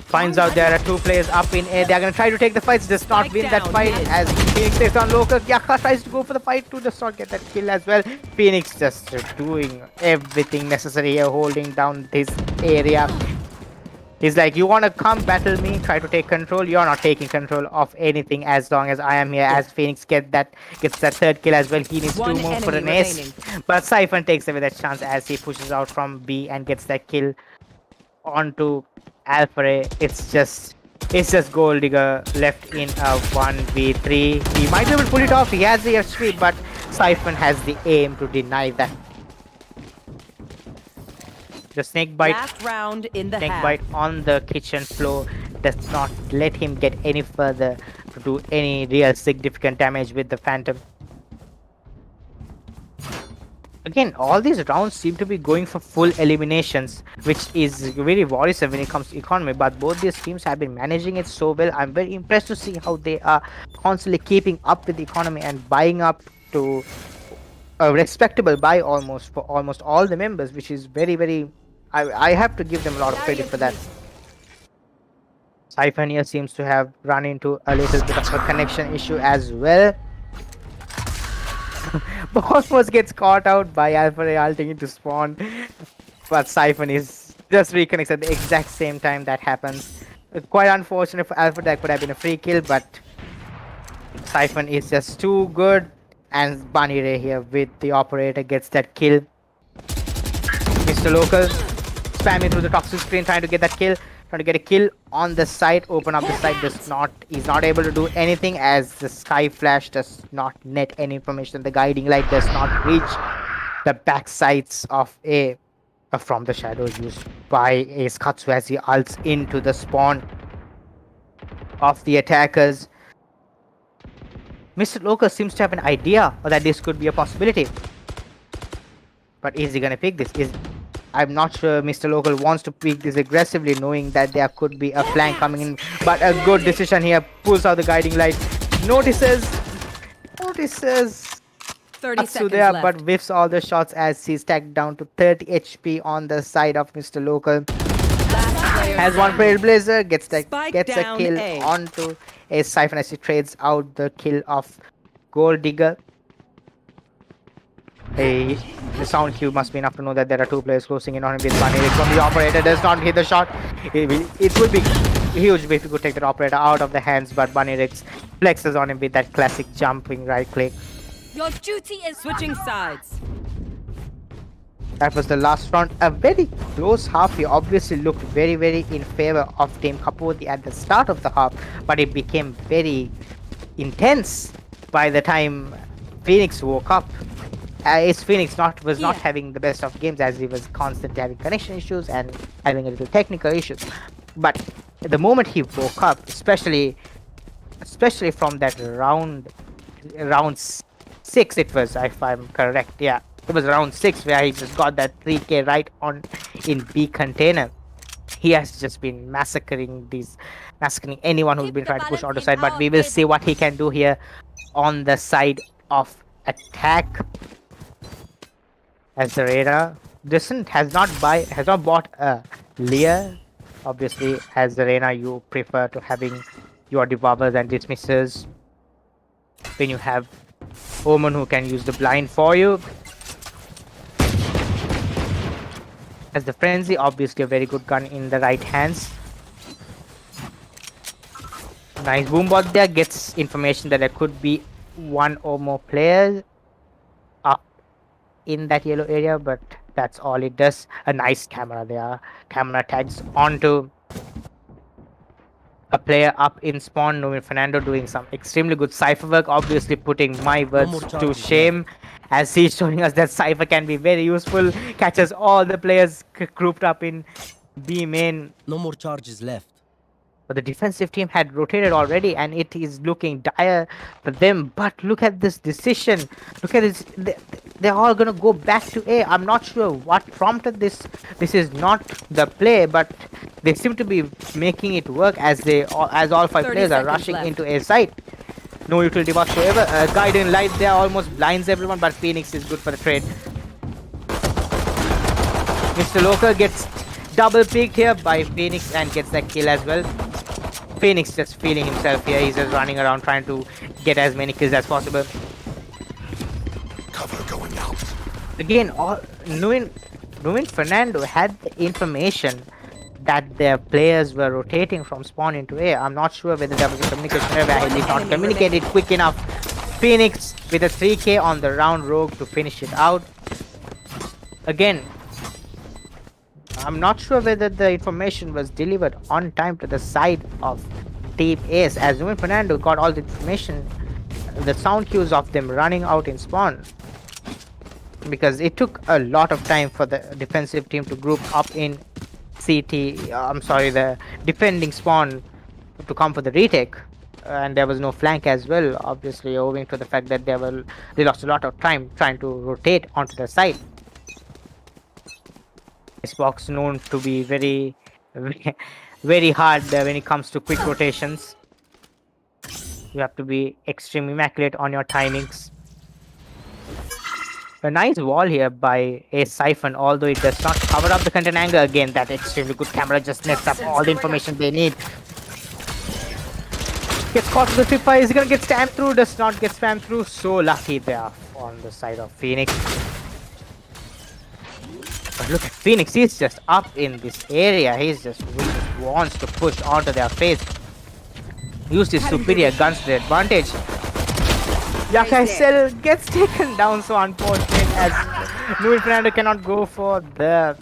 Finds out there are 2 players up in A. They're gonna try to take the fights. Does not win that fight as Phoenix takes on Local. Yaka tries to go for the fight too. Does not get that kill as well. Phoenix just doing everything necessary here, holding down this area. He's like, you wanna come battle me, try to take control. You're not taking control of anything as long as I am here. As Phoenix gets that 3rd kill as well. He needs 2 more for an ace. But Siphon takes away that chance as he pushes out from B and gets that kill onto Alpha. It's just Gold Digger left in a 1v3. He might be able to pull it off. He has the HP, but Siphon has the aim to deny that. The snake bite on the kitchen floor does not let him get any further to do any real significant damage with the Phantom. Again, all these rounds seem to be going for full eliminations, which is very worrisome when it comes to economy, but both these teams have been managing it so well. I'm very impressed to see how they are constantly keeping up with the economy and buying up to a respectable buy almost for almost all the members, which is very I have to give them a lot of credit for that. Siphon here seems to have run into a little bit of a connection issue as well. Almost gets caught out by Alpha ulting into spawn, but Siphon is just reconnects at the exact same time that happens. It's quite unfortunate for Alpha. That could have been a free kill, but Siphon is just too good, and Bunny Ray here with the operator gets that kill. Mr. Local spamming through the toxic screen, trying to get that kill. Trying to get a kill on the site, open up the site, he's not able to do anything as the Sky Flash does not net any information. The guiding light does not reach the back sides of A from the shadows used by Ace Katsu as he ults into the spawn of the attackers. Mr. Local seems to have an idea that this could be a possibility. But is he gonna pick this? I'm not sure Mr. Local wants to pick this aggressively, knowing that there could be a flank coming in. But a good decision here. Pulls out the guiding light. Notices 30 seconds there, left. But whiffs all the shots as he's tagged down to 30 HP on the side of Mr. Local. Has one Trailblazer, gets a kill onto a Siphon as he trades out the kill of Gold Digger. The sound cue must be enough to know that there are 2 players closing in on him with Banirix from the operator. Does not hit the shot. It would be huge if he could take that operator out of the hands, but Banirix flexes on him with that classic jumping right click. Your duty is switching sides. That was the last round. A very close half. He obviously looked very in favor of Team Kapothi at the start of the half, but it became very intense by the time Phoenix woke up. Ace Phoenix was not having the best of games as he was constantly having connection issues and having a little technical issues. But the moment he woke up, especially especially from that round 6 it was, if I'm correct. Yeah, it was round 6 where he just got that 3K right on in B container. He has just been massacring anyone who's Keep been the trying to push balance onto in side. But our we will favor. see what he can do here on the side of attack. As the radar has not bought a Lear. Obviously, as the Reyna, you prefer to having your devours and dismissers when you have Omen who can use the blind for you. As the Frenzy, obviously a very good gun in the right hands. Nice boombot there, gets information that there could be one or more players up in that yellow area, but that's all it does. A nice camera there. Camera tags onto a player up in spawn. Knowing Fernando doing some extremely good cipher work, obviously putting my more words to charges shame, as he's showing us that cipher can be very useful. Catches all the players grouped up in B main. No more charges left. But the defensive team had rotated already, and it is looking dire for them. But look at this decision. Look at this. They're all gonna go back to A. I'm not sure what prompted this. This is not the play, but they seem to be making it work as all 5 30 players are seconds rushing left. into A site. No utility whatsoever. Guiding light there almost blinds everyone, but Phoenix is good for the trade. Mr. Local gets double picked here by Phoenix and gets that kill as well. Phoenix just feeling himself here. He's just running around trying to get as many kills as possible. Cover going out. Again, knowing Fernando had the information that their players were rotating from spawn into A. I'm not sure whether there was a communication error where he did not communicate it quick enough. Phoenix with a 3K on the round rogue to finish it out. Again, I'm not sure whether the information was delivered on time to the side of Team Ace, as Win Fernando got all the information, the sound cues of them running out in spawn. Because it took a lot of time for the defensive team to group up in the defending spawn to come for the retake. And there was no flank as well, obviously owing to the fact that they lost a lot of time trying to rotate onto the side. Xbox known to be very, very hard when it comes to quick rotations. You have to be extremely immaculate on your timings. A nice wall here by a Siphon, although it does not cover up the content angle. Again, that extremely good camera just nets up all the information they need. Gets caught with the trip fire. Is he gonna get spammed through? Does not get spammed through. So lucky there on the side of Phoenix. But look at Phoenix, he's just up in this area. He just wants to push onto their face. Use his superior guns to their advantage. Yakaisel gets taken down, so unfortunate as Luis Fernando cannot go for the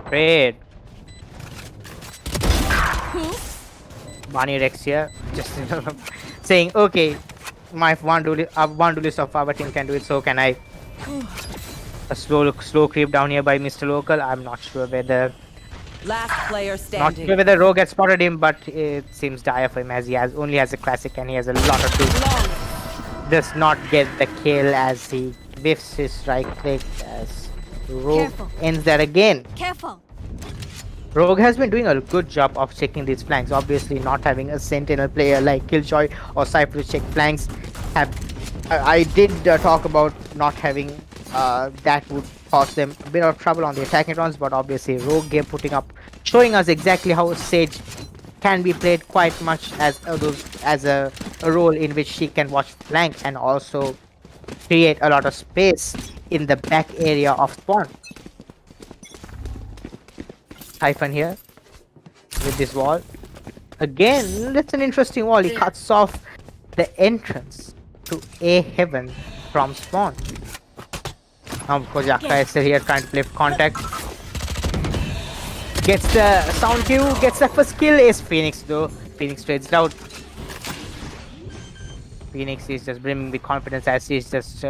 trade. Barney Rex here, just saying, okay, my one do list of our team can do it, so can I. A slow creep down here by Mr. Local. I'm not sure whether Last player not standing. sure whether Rogue had spotted him, but it seems dire for him as he only has a classic and he has a lot of tools. Does not get the kill as he whiffs his right click as Rogue Careful. ends there again. Careful. Rogue has been doing a good job of checking these flanks. Obviously, not having a sentinel player like Killjoy or Cypher to check flanks. I did talk about not having that would cause them a bit of trouble on the attacking runs, but obviously Rogue game showing us exactly how Sage can be played quite much as a role in which she can watch flank and also create a lot of space in the back area of spawn. Typhon here with this wall. Again, that's an interesting wall. He cuts off the entrance to A heaven from spawn. Now Kojaka is still here trying to play contact. Gets the sound cue, gets the first kill. Is Phoenix though. Phoenix trades it out. Phoenix is just brimming with confidence as he's just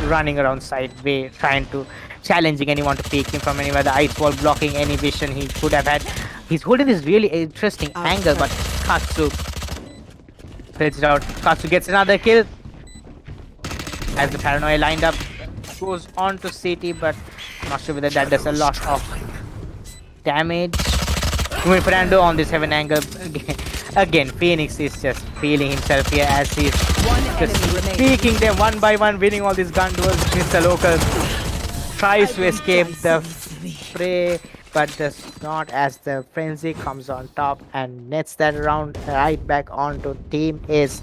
running around sideway, challenging anyone to peek him from anywhere. The ice wall blocking any vision he could have had. He's holding this really interesting angle, but Katsu Plays it out. Katsu gets another kill. As the paranoia lined up goes on to CT, but not sure whether that does a lot of damage. Win Fernando on this heaven angle. Again, Phoenix is just feeling himself here as he's One just enemy remaining. peeking them one by one, winning all these gun duels. Mr. Local tries to escape the fray, but does not, as the frenzy comes on top and nets that round right back onto Team Ace.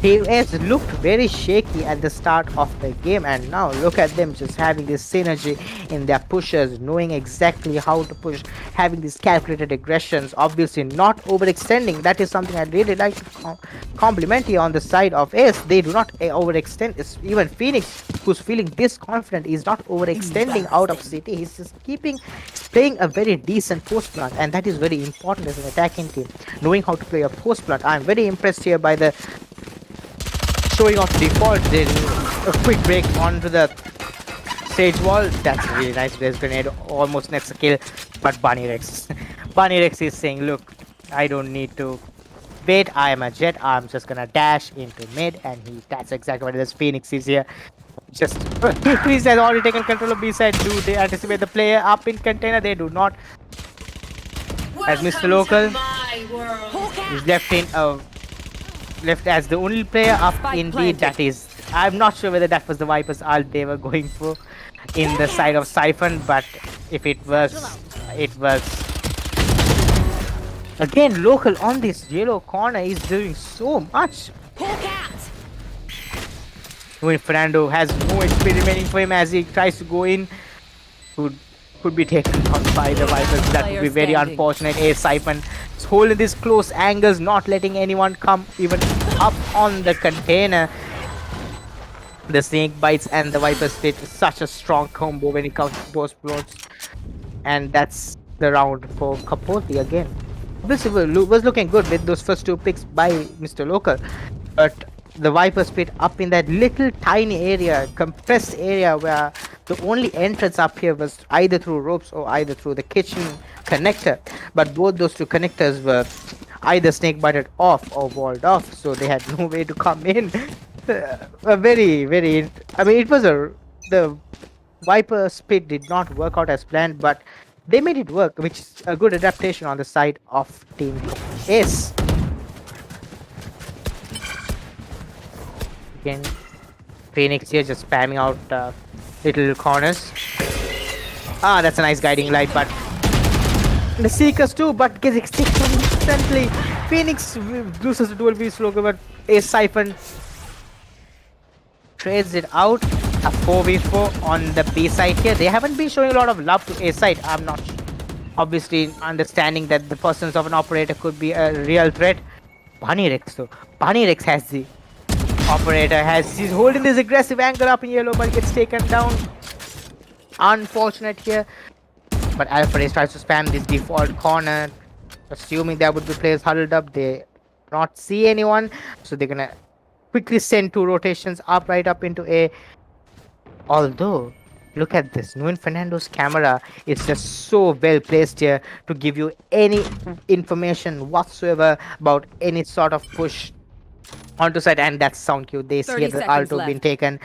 Team Ace looked very shaky at the start of the game, and now look at them just having this synergy in their pushes, knowing exactly how to push, having these calculated aggressions, obviously not overextending. That is something I really like to compliment here on the side of Ace. They do not overextend. It's even Phoenix, who's feeling this confident, is not overextending out of CT. He's just playing a very decent post plant, and that is very important as an attacking team, knowing how to play a post plant. I'm very impressed here by the showing off default. Then a quick break onto the stage wall. That's really nice. Blaze grenade almost nets a kill, but Bunny Rex is saying, look, I don't need to wait. I am a jet. I'm just gonna dash into mid, and that's exactly what it is. Phoenix is here. Just Phoenix has already taken control of B side. Do they anticipate the player up in container? They do not. As Mr. Local is left as the only player up. Spike Indeed, planted. that is. I'm not sure whether that was the Viper's ult they were going for in the side of Siphon, but if it was, it was. Again, Local on this yellow corner is doing so much. When Fernando has no XP remaining for him as he tries to go in, could be taken out by the Vipers. That would be very unfortunate. Siphon is holding these close angles, not letting anyone come even up on the container. The snake bites and the Viper split is such a strong combo when it comes to post blows, and that's the round for Kapothi again. This was looking good with those first two picks by Mr. Local, but the Viper split up in that little tiny area, compressed area, where the only entrance up here was either through ropes or either through the kitchen connector, but both those two connectors were either snake bited off or walled off, so they had no way to come in. A very I mean, the Viper split did not work out as planned, but they made it work, which is a good adaptation on the side of Team Ace. Again, Phoenix here just spamming out little corners. Ah, that's a nice guiding light, but the Seekers too, but gets extinct instantly. Phoenix loses the dual beast logo, but Ace Siphon trades it out. A 4v4 on the B side here. They haven't been showing a lot of love to A side. I'm not obviously understanding that the presence of an operator could be a real threat. Bunny Rex though. Bunny Rex has the operator, he's holding this aggressive angle up in yellow, but gets taken down. Unfortunate here. But Alvarez tries to spam this default corner, assuming there would be players huddled up. They not see anyone, so they're gonna quickly send two rotations up right up into A. Although, look at this. Nuin Fernando's camera is just so well placed here to give you any information whatsoever about any sort of push onto side, and that's sound cue. They see 30 the seconds Alto left. being taken.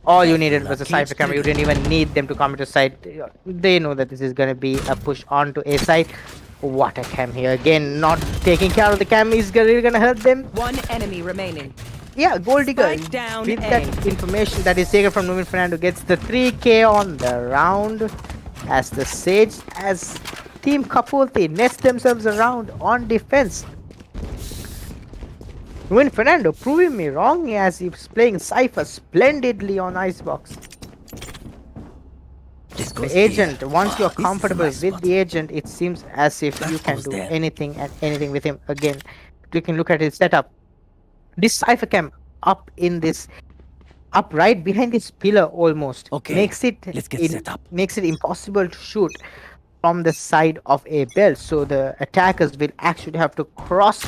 All you needed was a Cypher camera. You didn't even need them to come into side. They know that this is gonna be a push onto A side. What a cam here. Again, not taking care of the cam is really gonna hurt them. One enemy remaining. Yeah, Gold Digger Spike down with A. that information that is taken from Nuin Fernando gets the 3k on the round as the Sage, as Team Kapothi nest themselves around on defense. Nuin Fernando proving me wrong as he's playing Cypher splendidly on Icebox. The agent, once you're comfortable with the agent, it seems as if you can do anything and anything with him. Again, you can look at his setup. This Cypher cam up right behind this pillar almost makes it impossible to shoot from the side of a belt. So the attackers will actually have to cross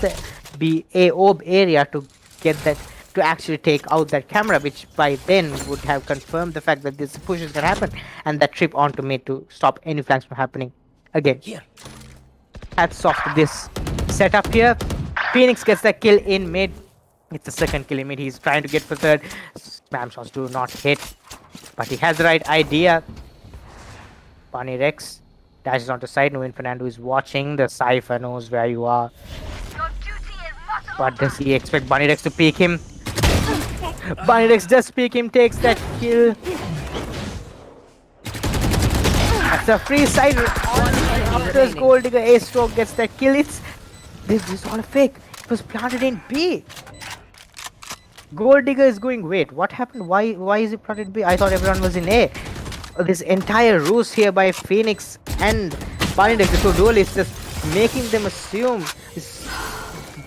the A orb area to get that, to actually take out that camera, which by then would have confirmed the fact that this push is gonna happen, and that trip onto mid to stop any flanks from happening. Again, hats off to this setup here. Phoenix gets the kill in mid. It's the second kill in mid. He's trying to get for third. Spam shots do not hit. But he has the right idea. Bunny Rex dashes onto side. Win Fernando is watching. The Cypher knows where you are. But does he expect Bunny Rex to peek him? Bunny Rex does peek him, takes that kill. That's a free side. After Gold Digger Ace Stroke gets that kill. This is all a fake. It was planted in B. Gold Digger is going, wait, what happened? Why is it planted in B? I thought everyone was in A. This entire ruse here by Phoenix and Bunny Rex, the two duelists, just making them assume,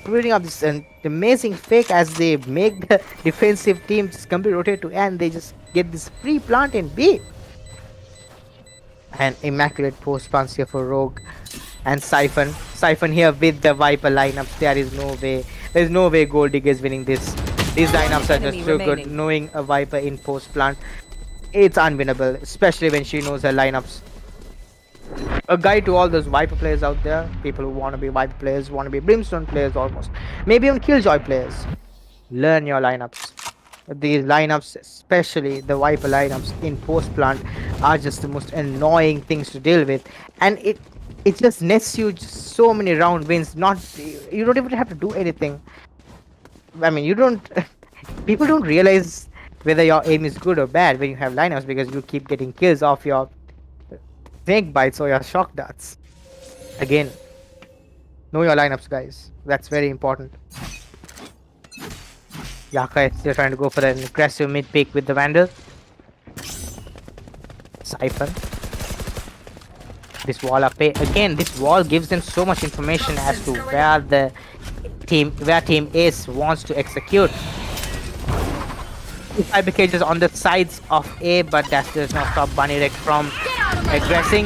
building up this amazing fake as they make the defensive team just completely rotate to A, and they just get this free plant in B. And immaculate post plants here for Rogue and Siphon. Siphon here with the Viper lineups. There is no way. There's no way Gold Digger is winning this. These lineups are just too good. Knowing a Viper in post plant, it's unwinnable, especially when she knows her lineups. A guide to all those Viper players out there, people who want to be Viper players, want to be Brimstone players almost, maybe even Killjoy players. Learn your lineups. These lineups, especially the Viper lineups in post plant, are just the most annoying things to deal with, and it just nets you just so many round wins. You don't even have to do anything. I mean, you don't. People don't realize whether your aim is good or bad when you have lineups, because you keep getting kills off your snake bites or your shock darts. Again, know your lineups, guys. That's very important. Yaka is still trying to go for an aggressive mid pick with the Vandal. Siphon. This wall up again. This wall gives them so much information as to where Team Ace wants to execute. Cyber cages on the sides of A, but that does not stop Bunny Rex from aggressing.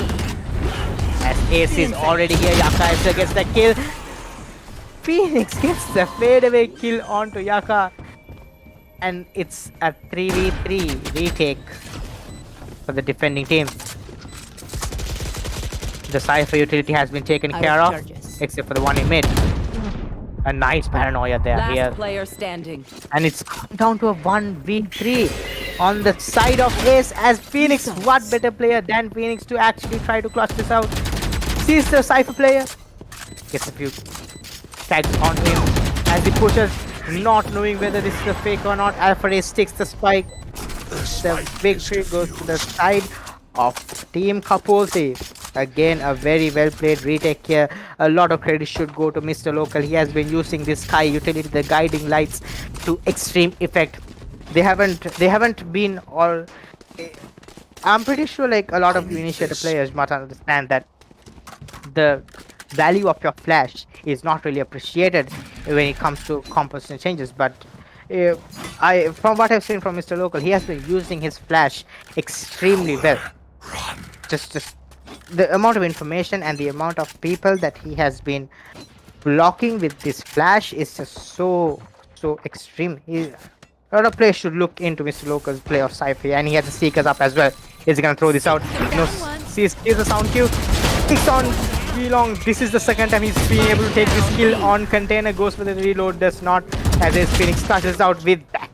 As Ace is already here, Yaka gets the kill. Phoenix gets the fadeaway kill onto Yaka. And it's a 3v3 retake for the defending team. The Cypher utility has been taken care of, except for the one in mid. A nice paranoia there. Last player standing. And it's come down to a 1v3 on the side of Ace, as Phoenix, what better player than Phoenix to actually try to clutch this out. Sees the Cypher player, gets a few tags on him as he pushes, not knowing whether this is a fake or not. Alpha Ace takes the spike. The victory goes to the side of Team Kapothi. Again, a very well played retake here. A lot of credit should go to Mr. Local. He has been using this Sky utility, the guiding lights, to extreme effect. They haven't been all. I'm pretty sure like a lot of initiator players must understand that the value of your flash is not really appreciated when it comes to composition changes. But from what I've seen from Mr. Local, he has been using his flash extremely well. Just the amount of information and the amount of people that he has been blocking with this flash is just so extreme. A lot of players should look into Mr. Local's play of Cypher, and he has the Seekers up as well. Is he gonna throw this out? No, sees the sound cue. Kicks on Long. This is the second time he's been able to take this kill on container. Goes for the reload, does not, as his Phoenix touches out with that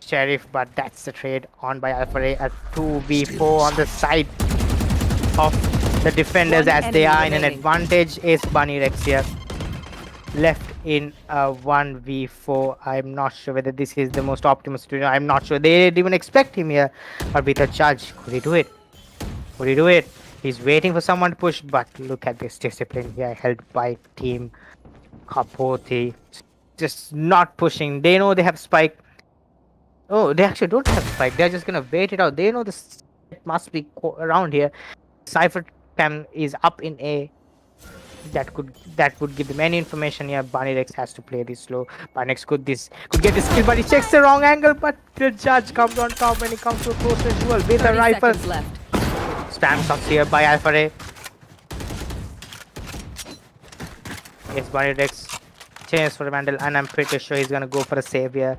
Sheriff, but that's the trade on by Alpha Ray at 2v4 on the side of the defenders, as they are in an advantage. Ace Bunny Rex here left in a 1v4. I'm not sure whether this is the most optimal situation. I'm not sure they didn't even expect him here, but with a charge, could he do it? Could he do it? He's waiting for someone to push, but look at this discipline here held by Team Kapothi. Just not pushing. They know they have spike. Oh, they actually don't have spike. They're just gonna wait it out. They know this must be around here. Cypher cam is up in A. That would give them any information here. Bunny Rex has to play this slow. Bunny Rex could get this kill, but he checks the wrong angle. But the judge comes on top when he comes to a close range duel with a rifle. Left. Spam shots here by Alpha Ray. Yes, Bunny Rex changes for a Vandal, and I'm pretty sure he's gonna go for a save here,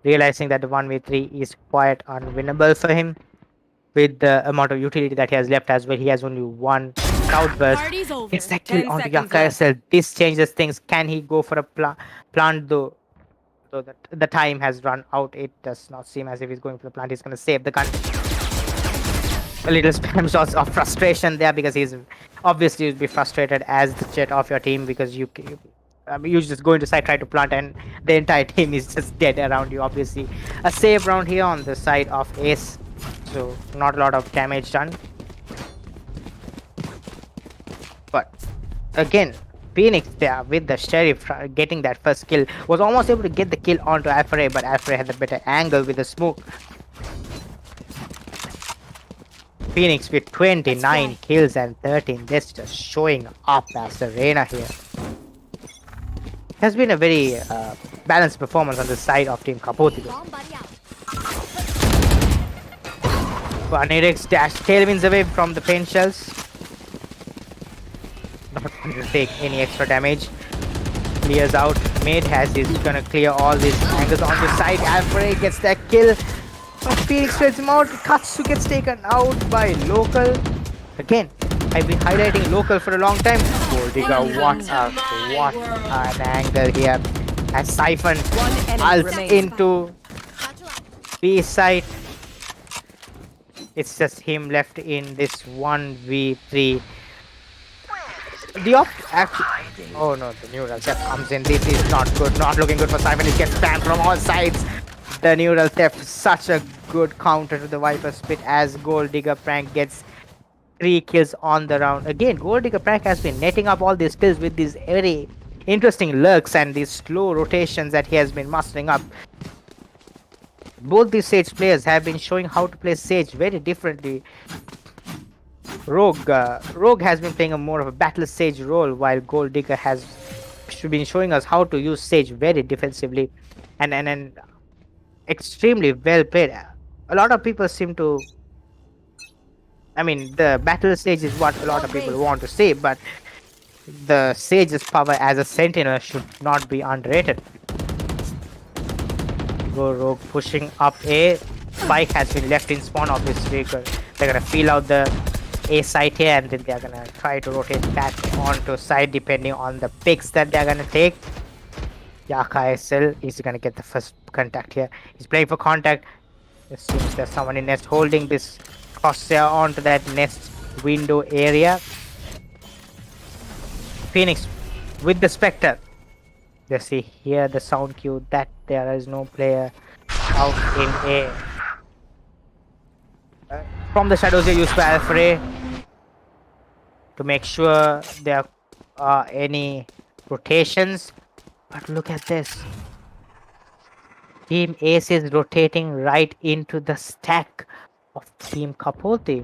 realizing that the 1v3 is quite unwinnable for him. With the amount of utility that he has left as well, he has only one outburst. Party's over. Gets that kill 10 onto seconds Yakaisel. This changes things. Can he go for a plant though? So that the time has run out. It does not seem as if he's going for the plant. He's going to save the gun. A little spam shots of frustration there because he's obviously you'd be frustrated as the jet of your team because you're just going to side try to plant and the entire team is just dead around you. Obviously, a save round here on the side of Ace, so not a lot of damage done. But again, Phoenix there with the sheriff getting that first kill was almost able to get the kill onto Alfred, but Alfred had the better angle with the smoke. Phoenix with 29 kills and 13 deaths, just showing up as the Reina here. Has been a very balanced performance on the side of Team Kapothi. Bomb buddy out. Anirex dash tailwinds away from the paint shells. Not going to take any extra damage. Clears out. Mid has is gonna clear all these angles on the side. Alfred gets that kill. Phoenix trades him out. Katsu gets taken out by Local. Again, I've been highlighting Local for a long time. Gold Digger, what an angle here. As Siphon ults into B side. It's just him left in this 1v3. The actually. Oh no, the neural theft comes in. This is not good. Not looking good for Siphon. He gets spammed from all sides. The neural theft, such a good counter to the Viper Spit as Gold Digger Prank gets 3 kills on the round. Again, Gold Digger Prank has been netting up all these kills with these very interesting lurks and these slow rotations that he has been mastering up. Both these Sage players have been showing how to play Sage very differently. Rogue has been playing a more of a battle Sage role, while Gold Digger has been showing us how to use Sage very defensively and extremely well played. A lot of people seem to, I mean, the battle Sage is what a lot of people want to say, but the Sage's power as a sentinel should not be underrated. Go Rogue pushing up A. Spike has been left in spawn, obviously. They're gonna feel out the A side here and then they're gonna try to rotate back onto side depending on the picks that they're gonna take. Yakaisel is gonna get the first contact here. He's playing for contact. It seems there's someone in nest holding this crosshair onto that nest window area. Phoenix with the Spectre. They see here the sound cue that there is no player out in A. From the shadows they used by Alfred to make sure there are any rotations. But look at this. Team Ace is rotating right into the stack of Team Kapothi.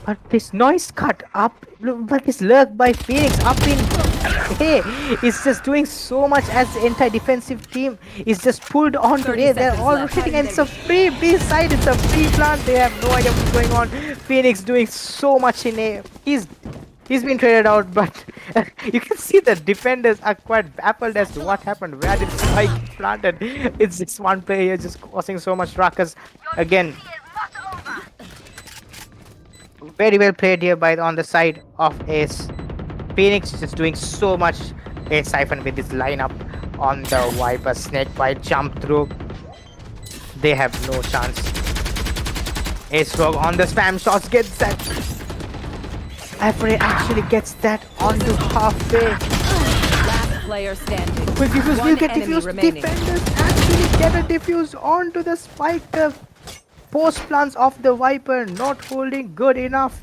But this noise cut up, but this lurk by Phoenix up in A is just doing so much as the entire defensive team is just pulled onto A. They're all rotating and it's a free B side, it's a free plant. They have no idea what's going on. Phoenix doing so much in A. He's been traded out, but you can see the defenders are quite baffled as to what happened. Where did Spike planted? It's just one player just causing so much ruckus. Again, very well played here on the side of Ace. Phoenix is just doing so much. Ace Siphon with his lineup on the Viper Snakebite jump through. They have no chance. Ace Rogue on the spam shots gets that. Alfred actually gets that onto halfway. Last player standing. Quick defuse will One get enemy defused. remaining. Defenders actually get a defuse onto the Spike. The post plans of the Viper not holding good enough.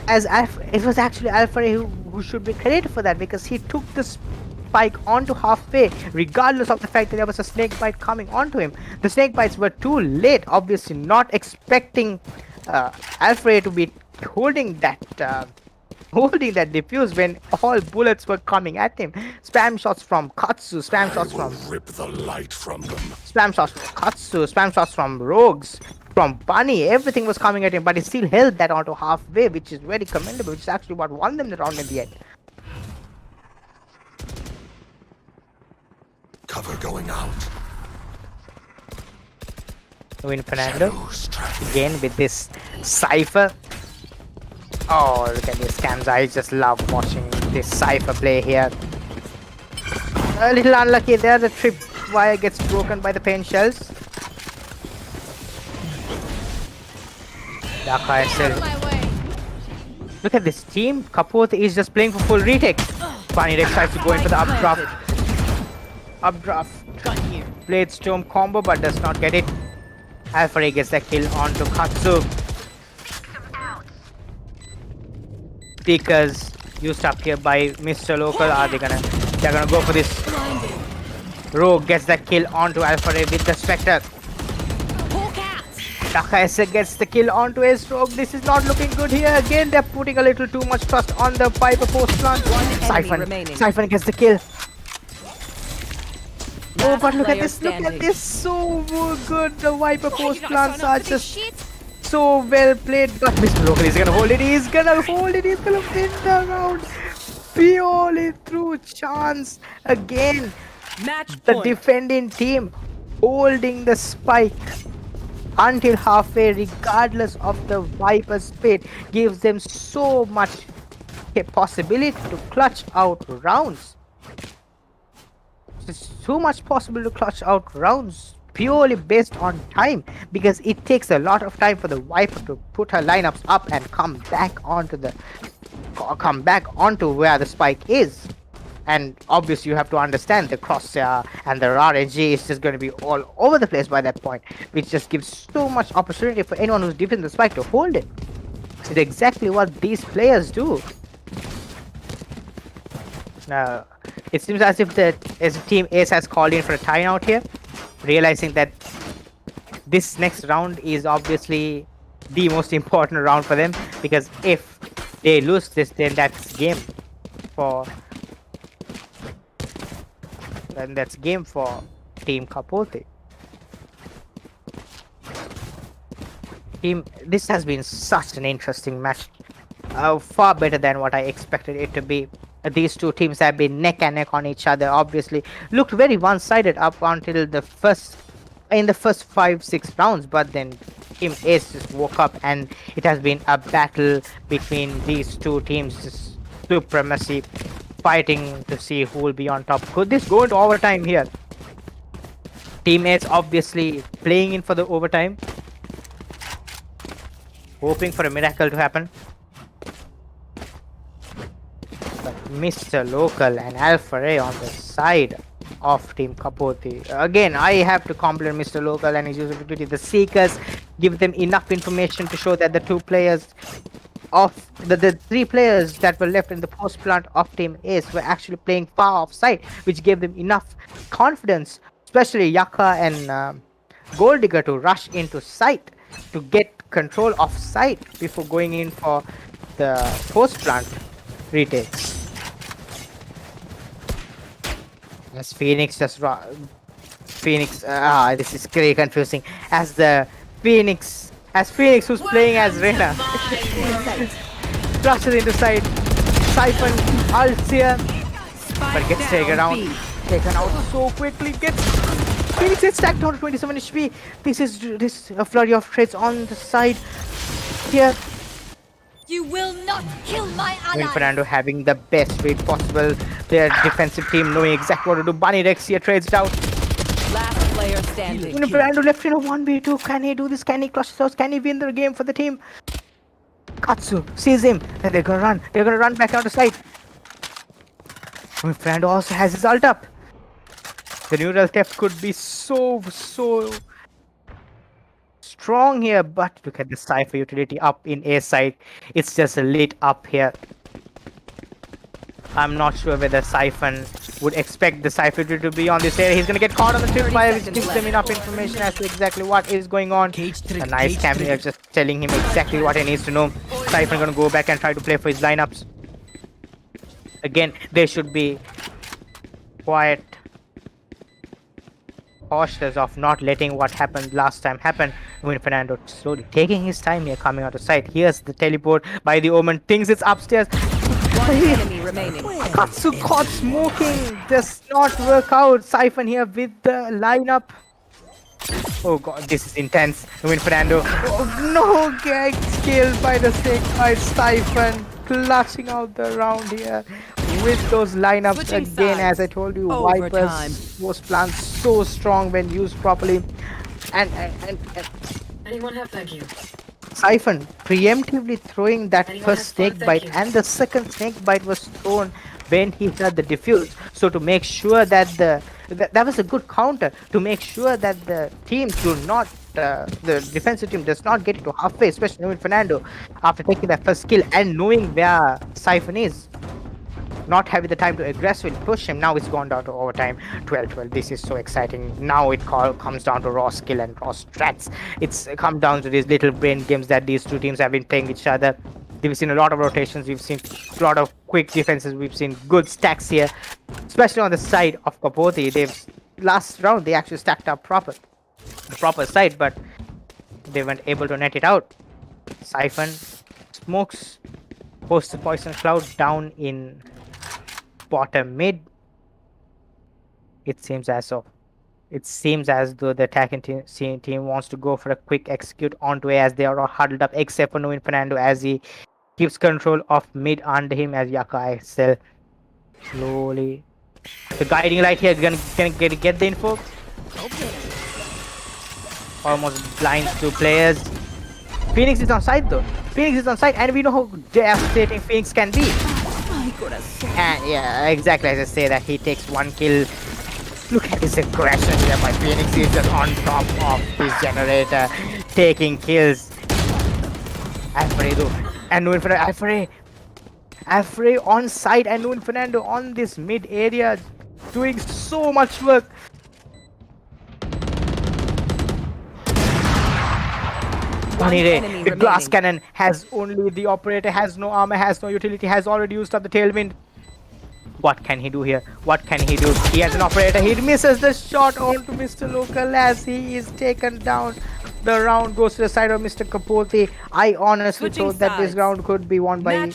As it was actually Alfred who should be credited for that because he took the Spike onto halfway regardless of the fact that there was a snake bite coming onto him. The snake bites were too late, obviously not expecting Alfred to be holding that defuse when all bullets were coming at him. Spam shots from Katsu, spam shots from Rip the light from them. spam shots from Katsu, spam shots from Rogues, from Bunny. Everything was coming at him, but he still held that onto halfway, which is very commendable, which is actually what won them the round in the end. Cover going out. Win Fernando Shadows traveling. again with this Cypher. Oh, look at these scams. I just love watching this Cypher play here. A little unlucky there. The trip wire gets broken by the paint shells. Daka SL. My way. Look at this team. Kapothi is just playing for full retake. Bunny Rex tries to go in for the updraft. Updraft. Blade Storm combo but does not get it. Alpha Ray gets the kill onto Katsu. Speakers used up here by Mr. Local. Are they gonna? They're gonna go for this. Rogue gets the kill onto Alpha Ray with the Spectre. Hawk out. Daka gets the kill onto his Rogue. This is not looking good here. Again, they're putting a little too much trust on the Piper post plant. remaining. Siphon gets the kill. Oh, but look at player this! Look at standing. this! So good. The Viper post You plants not are for this just shit. so well played. But Mr. Local is gonna hold it. He's gonna hold it. He's gonna win the round purely through chance. Again, Match the point. defending team holding the spike until halfway, regardless of the Viper's speed, gives them so much possibility to clutch out rounds. There's so much possible to clutch out rounds purely based on time, because it takes a lot of time for the Viper to put her lineups up and come back onto where the spike is. And obviously you have to understand the crosshair and the RNG is just going to be all over the place by that point, which just gives so much opportunity for anyone who's defending the spike to hold it. It's exactly what these players do. Now, it seems as if Team Ace has called in for a timeout here, realizing that this next round is obviously the most important round for them, because if they lose this, then that's game for Team Kapothi. This has been such an interesting match, far better than what I expected it to be. These two teams have been neck and neck on each other. Obviously, looked very one-sided up until in the first 5-6 rounds, but then Team Ace just woke up, and it has been a battle between these two teams, just supremacy, fighting to see who will be on top. Could this go into overtime here? Team Ace obviously playing in for the overtime, hoping for a miracle to happen. But Mr. Local and Alpha Ray on the side of Team Kapothi. Again, I have to compliment Mr. Local and his usability. The Seekers give them enough information to show that the two players of the three players that were left in the post plant of Team Ace were actually playing far off site, which gave them enough confidence, especially Yaka and Gold Digger, to rush into site to get control of site before going in for the post plant retakes. As Phoenix just this is very confusing. As Phoenix who's playing as Reyna rushes into side. Siphon ults here, but gets taken out so quickly. Phoenix gets stacked down to 27 HP. This is a flurry of trades on the side here. You will not kill my Win ally. Fernando having the best read possible. Their defensive team knowing exactly what to do. Bunny Rex here trades it out. Last player standing. Win Fernando left in a 1v2. Can he do this? Can he clutch this out? Can he win the game for the team? Katsu sees him. And they're gonna run. They're gonna run back out the side. Win Fernando also has his ult up. The neural theft could be so strong here, but look at the Cypher utility up in A side. It's just lit up here. I'm not sure whether Siphon would expect the Cypher to be on this area. He's gonna get caught on the tripwire, which gives them enough information as to exactly what is going on. A nice cameo just telling him exactly what he needs to know. Siphon gonna go back and try to play for his lineups. Again, they should be quiet, cautious of not letting what happened last time happen. Win Fernando slowly taking his time here, coming out of sight. Here's the teleport by the Omen. Thinks it's upstairs. One enemy remaining. Katsu caught smoking. Does not work out. Siphon here with the lineup. Oh god, this is intense. Win Fernando. Oh no, gets killed by the snake by Siphon. Clutching out the round here with those lineups Switching again. As I sides. told you, Overtime. Vipers was planned so strong when used properly. And Anyone have thank you? Siphon preemptively throwing that Anyone first have fun? snake Thank bite, you. and the second snake bite was thrown when he had the defuse. So to make sure that that was a good counter to make sure that the teams do not the defensive team does not get into halfway, especially with Fernando after taking that first kill and knowing where Siphon is. Not having the time to aggressively push him. Now it's gone down to overtime. 12-12. This is so exciting. Now it comes down to raw skill and raw strats. It's come down to these little brain games that these two teams have been playing each other. We've seen a lot of rotations. We've seen a lot of quick defenses. We've seen good stacks here, especially on the side of Kapothi. Last round they actually stacked up the proper side, but they weren't able to net it out. Siphon smokes, posts the poison cloud down in bottom mid. It seems as though the attacking team wants to go for a quick execute onto A, as they are all huddled up except for Nuin Fernando, as he keeps control of mid under him, as Yaka still slowly. The guiding light here gonna get the info. Almost blinds two players. Phoenix is on side though. Phoenix is on side, and we know how devastating Phoenix can be. And yeah, exactly as I say that he takes one kill. Look at his aggression here by Phoenix. He's just on top of his generator, taking kills. Afray though, and Nuin Fernando. Afray on side, and Nuin Fernando on this mid area, doing so much work. The glass cannon has only the operator, has no armor, has no utility, has already used up the tailwind. What can he do here? What can he do? He has an operator. He misses the shot onto Mr. Local as he is taken down. The round goes to the side of Mr. Kapothi. I honestly thought that this round could be won by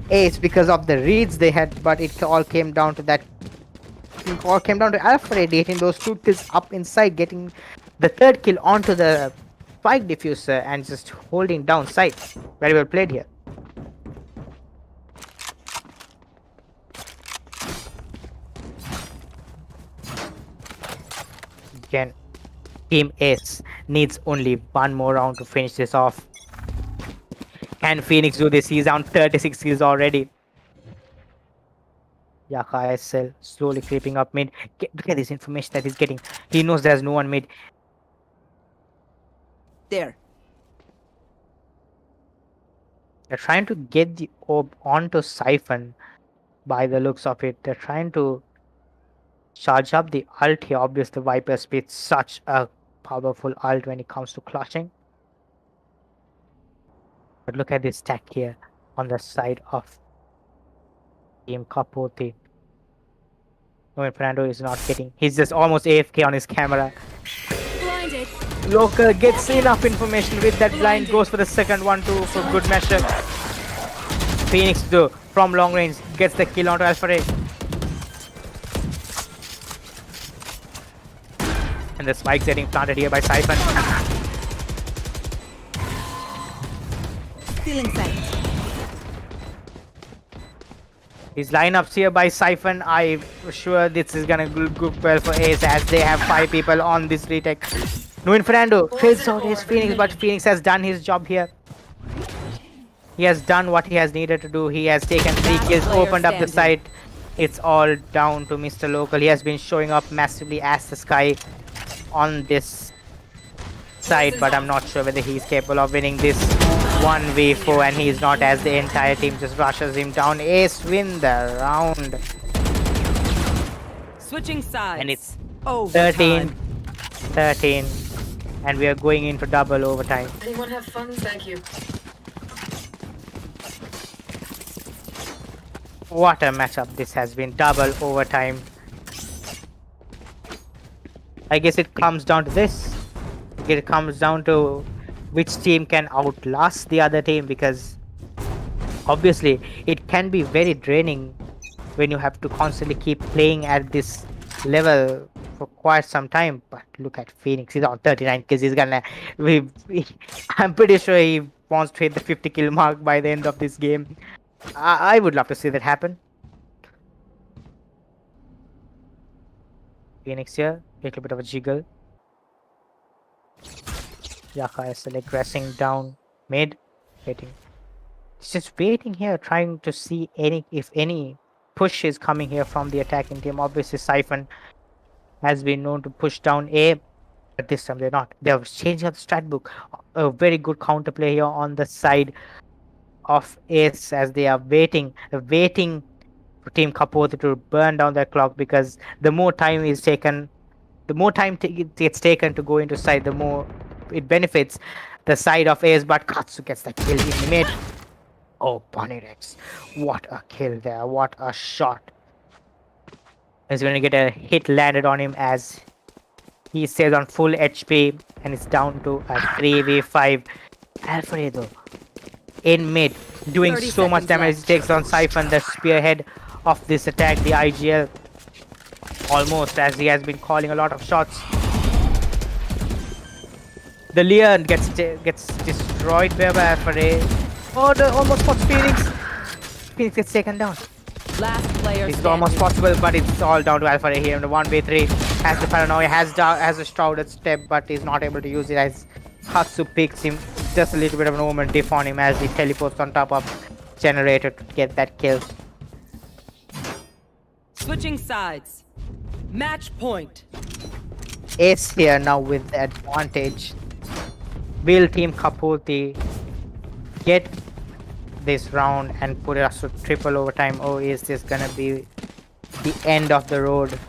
Ace because of the reads they had, but it all came down to that. It all came down to Alfred getting those two kills up inside, getting the third kill onto the spike diffuser and just holding down sight. Very well played here. Again, Team Ace needs only one more round to finish this off. Can Phoenix do this? He's down 36 kills already. Yaka SL slowly creeping up mid. Look at this information that he's getting. He knows there's no one mid. There. They're trying to get the orb onto Siphon by the looks of it. They're trying to charge up the ult here. Obviously, the Viper speed such a powerful ult when it comes to clutching. But look at this stack here on the side of Team Kapothi. No, Fernando is not getting. He's just almost AFK on his camera. Blinded. Local gets enough information with that blind, goes for the second one too for good measure. Phoenix though from long range gets the kill onto Alfred. And the spike's getting planted here by Siphon. Stealing sight. His lineups here by Siphon. I'm sure this is gonna go well for Ace as they have 5 people on this retake. Nuin Fernando kills out his Phoenix, but Phoenix has done his job here. He has done what he has needed to do. He has taken 3 kills, opened up the site. It's all down to Mr. Local. He has been showing up massively as the sky on this side, but I'm not sure whether he's capable of winning this 1v4, and he's not, as the entire team just rushes him down. Ace win the round. Switching sides. And it's overtime. 13, and we are going into double overtime. Anyone have fun? Thank you. What a matchup this has been. Double overtime. I guess it comes down to this. It comes down to which team can outlast the other team, because obviously it can be very draining when you have to constantly keep playing at this level for quite some time. But look at Phoenix. He's on 39 kills. He's gonna. I'm pretty sure he wants to hit the 50 kill mark by the end of this game. I would love to see that happen. Phoenix here. A little bit of a jiggle. Yaka is aggressing down mid. Waiting. He's just waiting here, trying to see if any push is coming here from the attacking team. Obviously, Siphon has been known to push down A, but this time they're not. They have changed up the strat book. A very good counterplay here on the side of Ace as they are waiting for Team Kapothi to burn down their clock, because the more time is taken, the more time it gets taken to go into side, the more it benefits the side of Ace. But Katsu gets the kill in the mid. Oh, Bonnie Rex. What a kill there. What a shot. He's going to get a hit landed on him as he stays on full HP and it's down to a 3v5. Alfredo in mid doing 30 so much seconds damage. He left. takes on Siphon, the spearhead of this attack, the IGL. Almost, as he has been calling a lot of shots. The Leon gets destroyed by Alfredo. Oh, the almost spots Phoenix. Phoenix gets taken down. Last player It's standing. almost possible, but it's all down to Alpha here in the 1v3. Has the paranoia, has a shrouded step, but is not able to use it as Katsu picks him. Just a little bit of an omen diff on him as he teleports on top of Generator to get that kill. Switching sides. Match point. Ace here now with the advantage. Will Team Kapothi get this round and put us to triple overtime, or is this gonna be the end of the road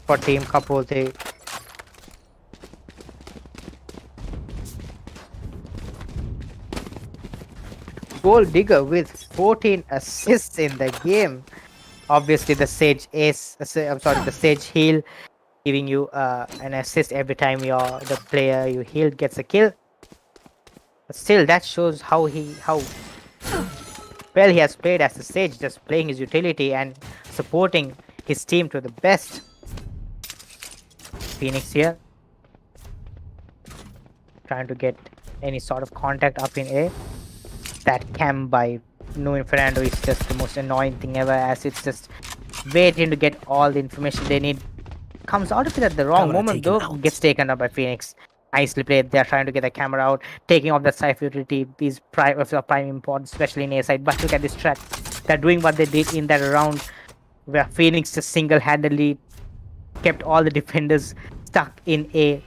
for Team Kapothi? Gold Digger with 14 assists in the game. Obviously, the Sage Ace, the Sage Heal, giving you an assist every time the player you healed gets a kill. But still, that shows how well he has played as the Sage, just playing his utility and supporting his team to the best. Phoenix here, trying to get any sort of contact up in A. That cam by Win Fernando is just the most annoying thing ever, as it's just waiting to get all the information they need. Comes out of it at the wrong moment though, gets taken up by Phoenix. Nicely played. They're trying to get the camera out, taking off the side utility is of prime importance, especially in A side. But look at this track. They're doing what they did in that round, where Phoenix just single-handedly kept all the defenders stuck in A.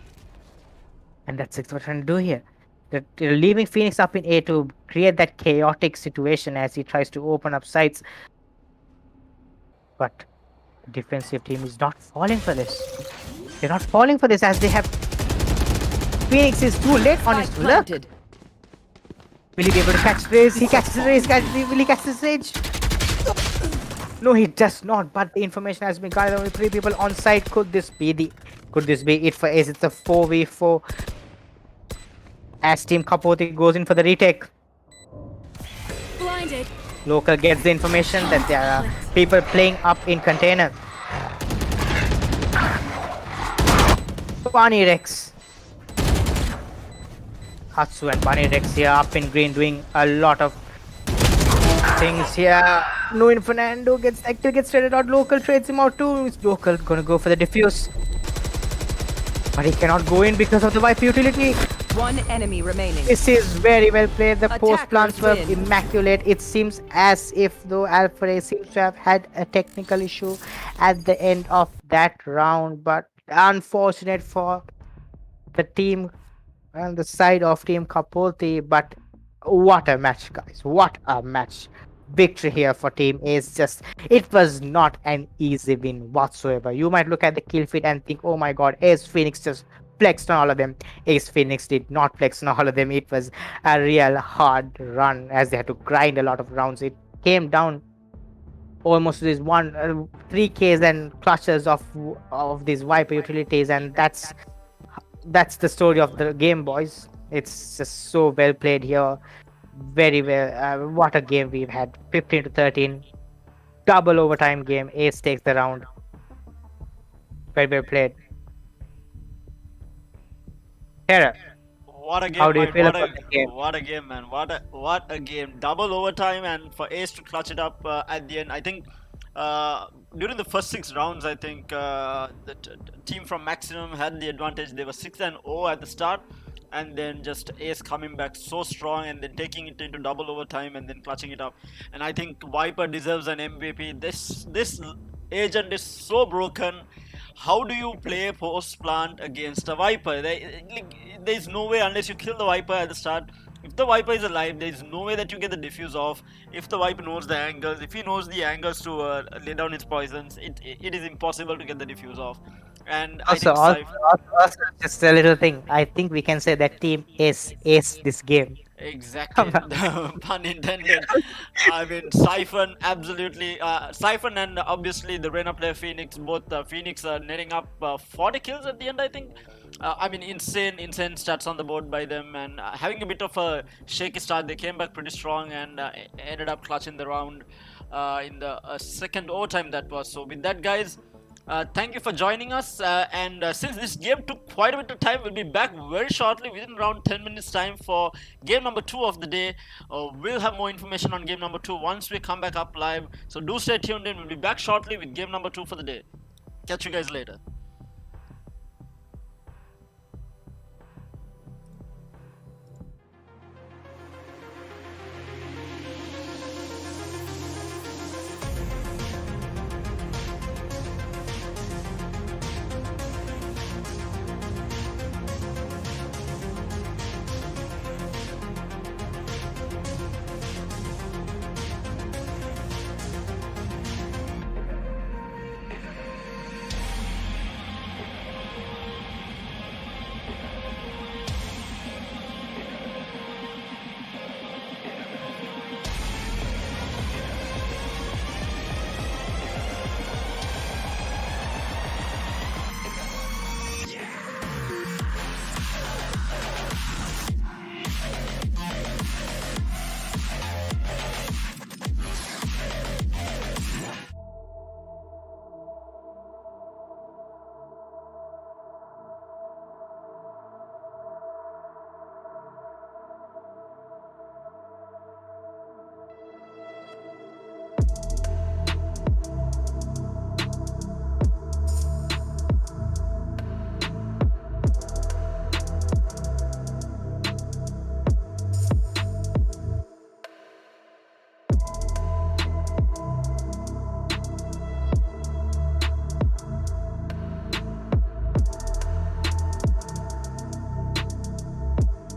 And that's what we're trying to do here. They're leaving Phoenix up in A to create that chaotic situation as he tries to open up sites. But the defensive team is not falling for this. They're not falling for this, as they have... Phoenix is too late on his Spike luck. planted. Will he be able to catch Raze? He catches Raze. Will he catch the Sage? No, he does not. But the information has been gathered. Only 3 people on site. Could this be it for Ace? It's a 4v4. As Team Kapothi goes in for the retake. Blinded. Local gets the information that there are people playing up in container. Bunny Rex. Katsu and Bunny Rex here up in green, doing a lot of things here. Win Fernando gets traded out. Local trades him out too. Is Local gonna go for the defuse? But he cannot go in because of the wipe utility. One enemy remaining. This is very well played. The post plants were Attackers win. immaculate. It seems as if though Alfred seems to have had a technical issue at the end of that round, but unfortunate for the team on the side of Team Kapothi. But what a match, guys! What a match! Victory here for Team Ace. It was not an easy win whatsoever. You might look at the kill feed and think, oh my god, Ace Phoenix just flexed on all of them. Ace Phoenix did not flex on all of them. It was a real hard run as they had to grind a lot of rounds. It came down almost to this 3Ks and clutches of these Viper utilities, and that's the story of the game, boys. It's just so well played here. Very well. What a game we've had. 15-13. Double overtime game. Ace takes the round. Very well played. Terra, What a game, how do you mate. feel about the game? What a game, man. What a game. Double overtime and for Ace to clutch it up at the end. I think during the first 6 rounds, I think the team from Maximum had the advantage. They were 6-0 at the start, and then just Ace coming back so strong and then taking it into double overtime and then clutching it up. And I think Viper deserves an MVP. This agent is so broken. How do you play post plant against a Viper? There's no way unless you kill the Viper at the start. If the Viper is alive, there's no way that you get the diffuse off. If the Viper knows the angles, if he knows the angles to lay down his poisons, it is impossible to get the diffuse off. And I Also, think also, just a little thing. I think we can say that team is ace this game. exactly, pun intended. I mean, Siphon absolutely. Siphon and obviously the Reyna player Phoenix, both Phoenix are netting up 40 kills at the end, I think. I mean, insane stats on the board by them, and having a bit of a shaky start. They came back pretty strong and ended up clutching the round in the second overtime that was. So with that, guys. Thank you for joining us and since this game took quite a bit of time, we'll be back very shortly within around 10 minutes time for game number 2 of the day. We'll have more information on game number 2 once we come back up live, so do stay tuned in. We'll be back shortly with game number 2 for the day. Catch you guys later.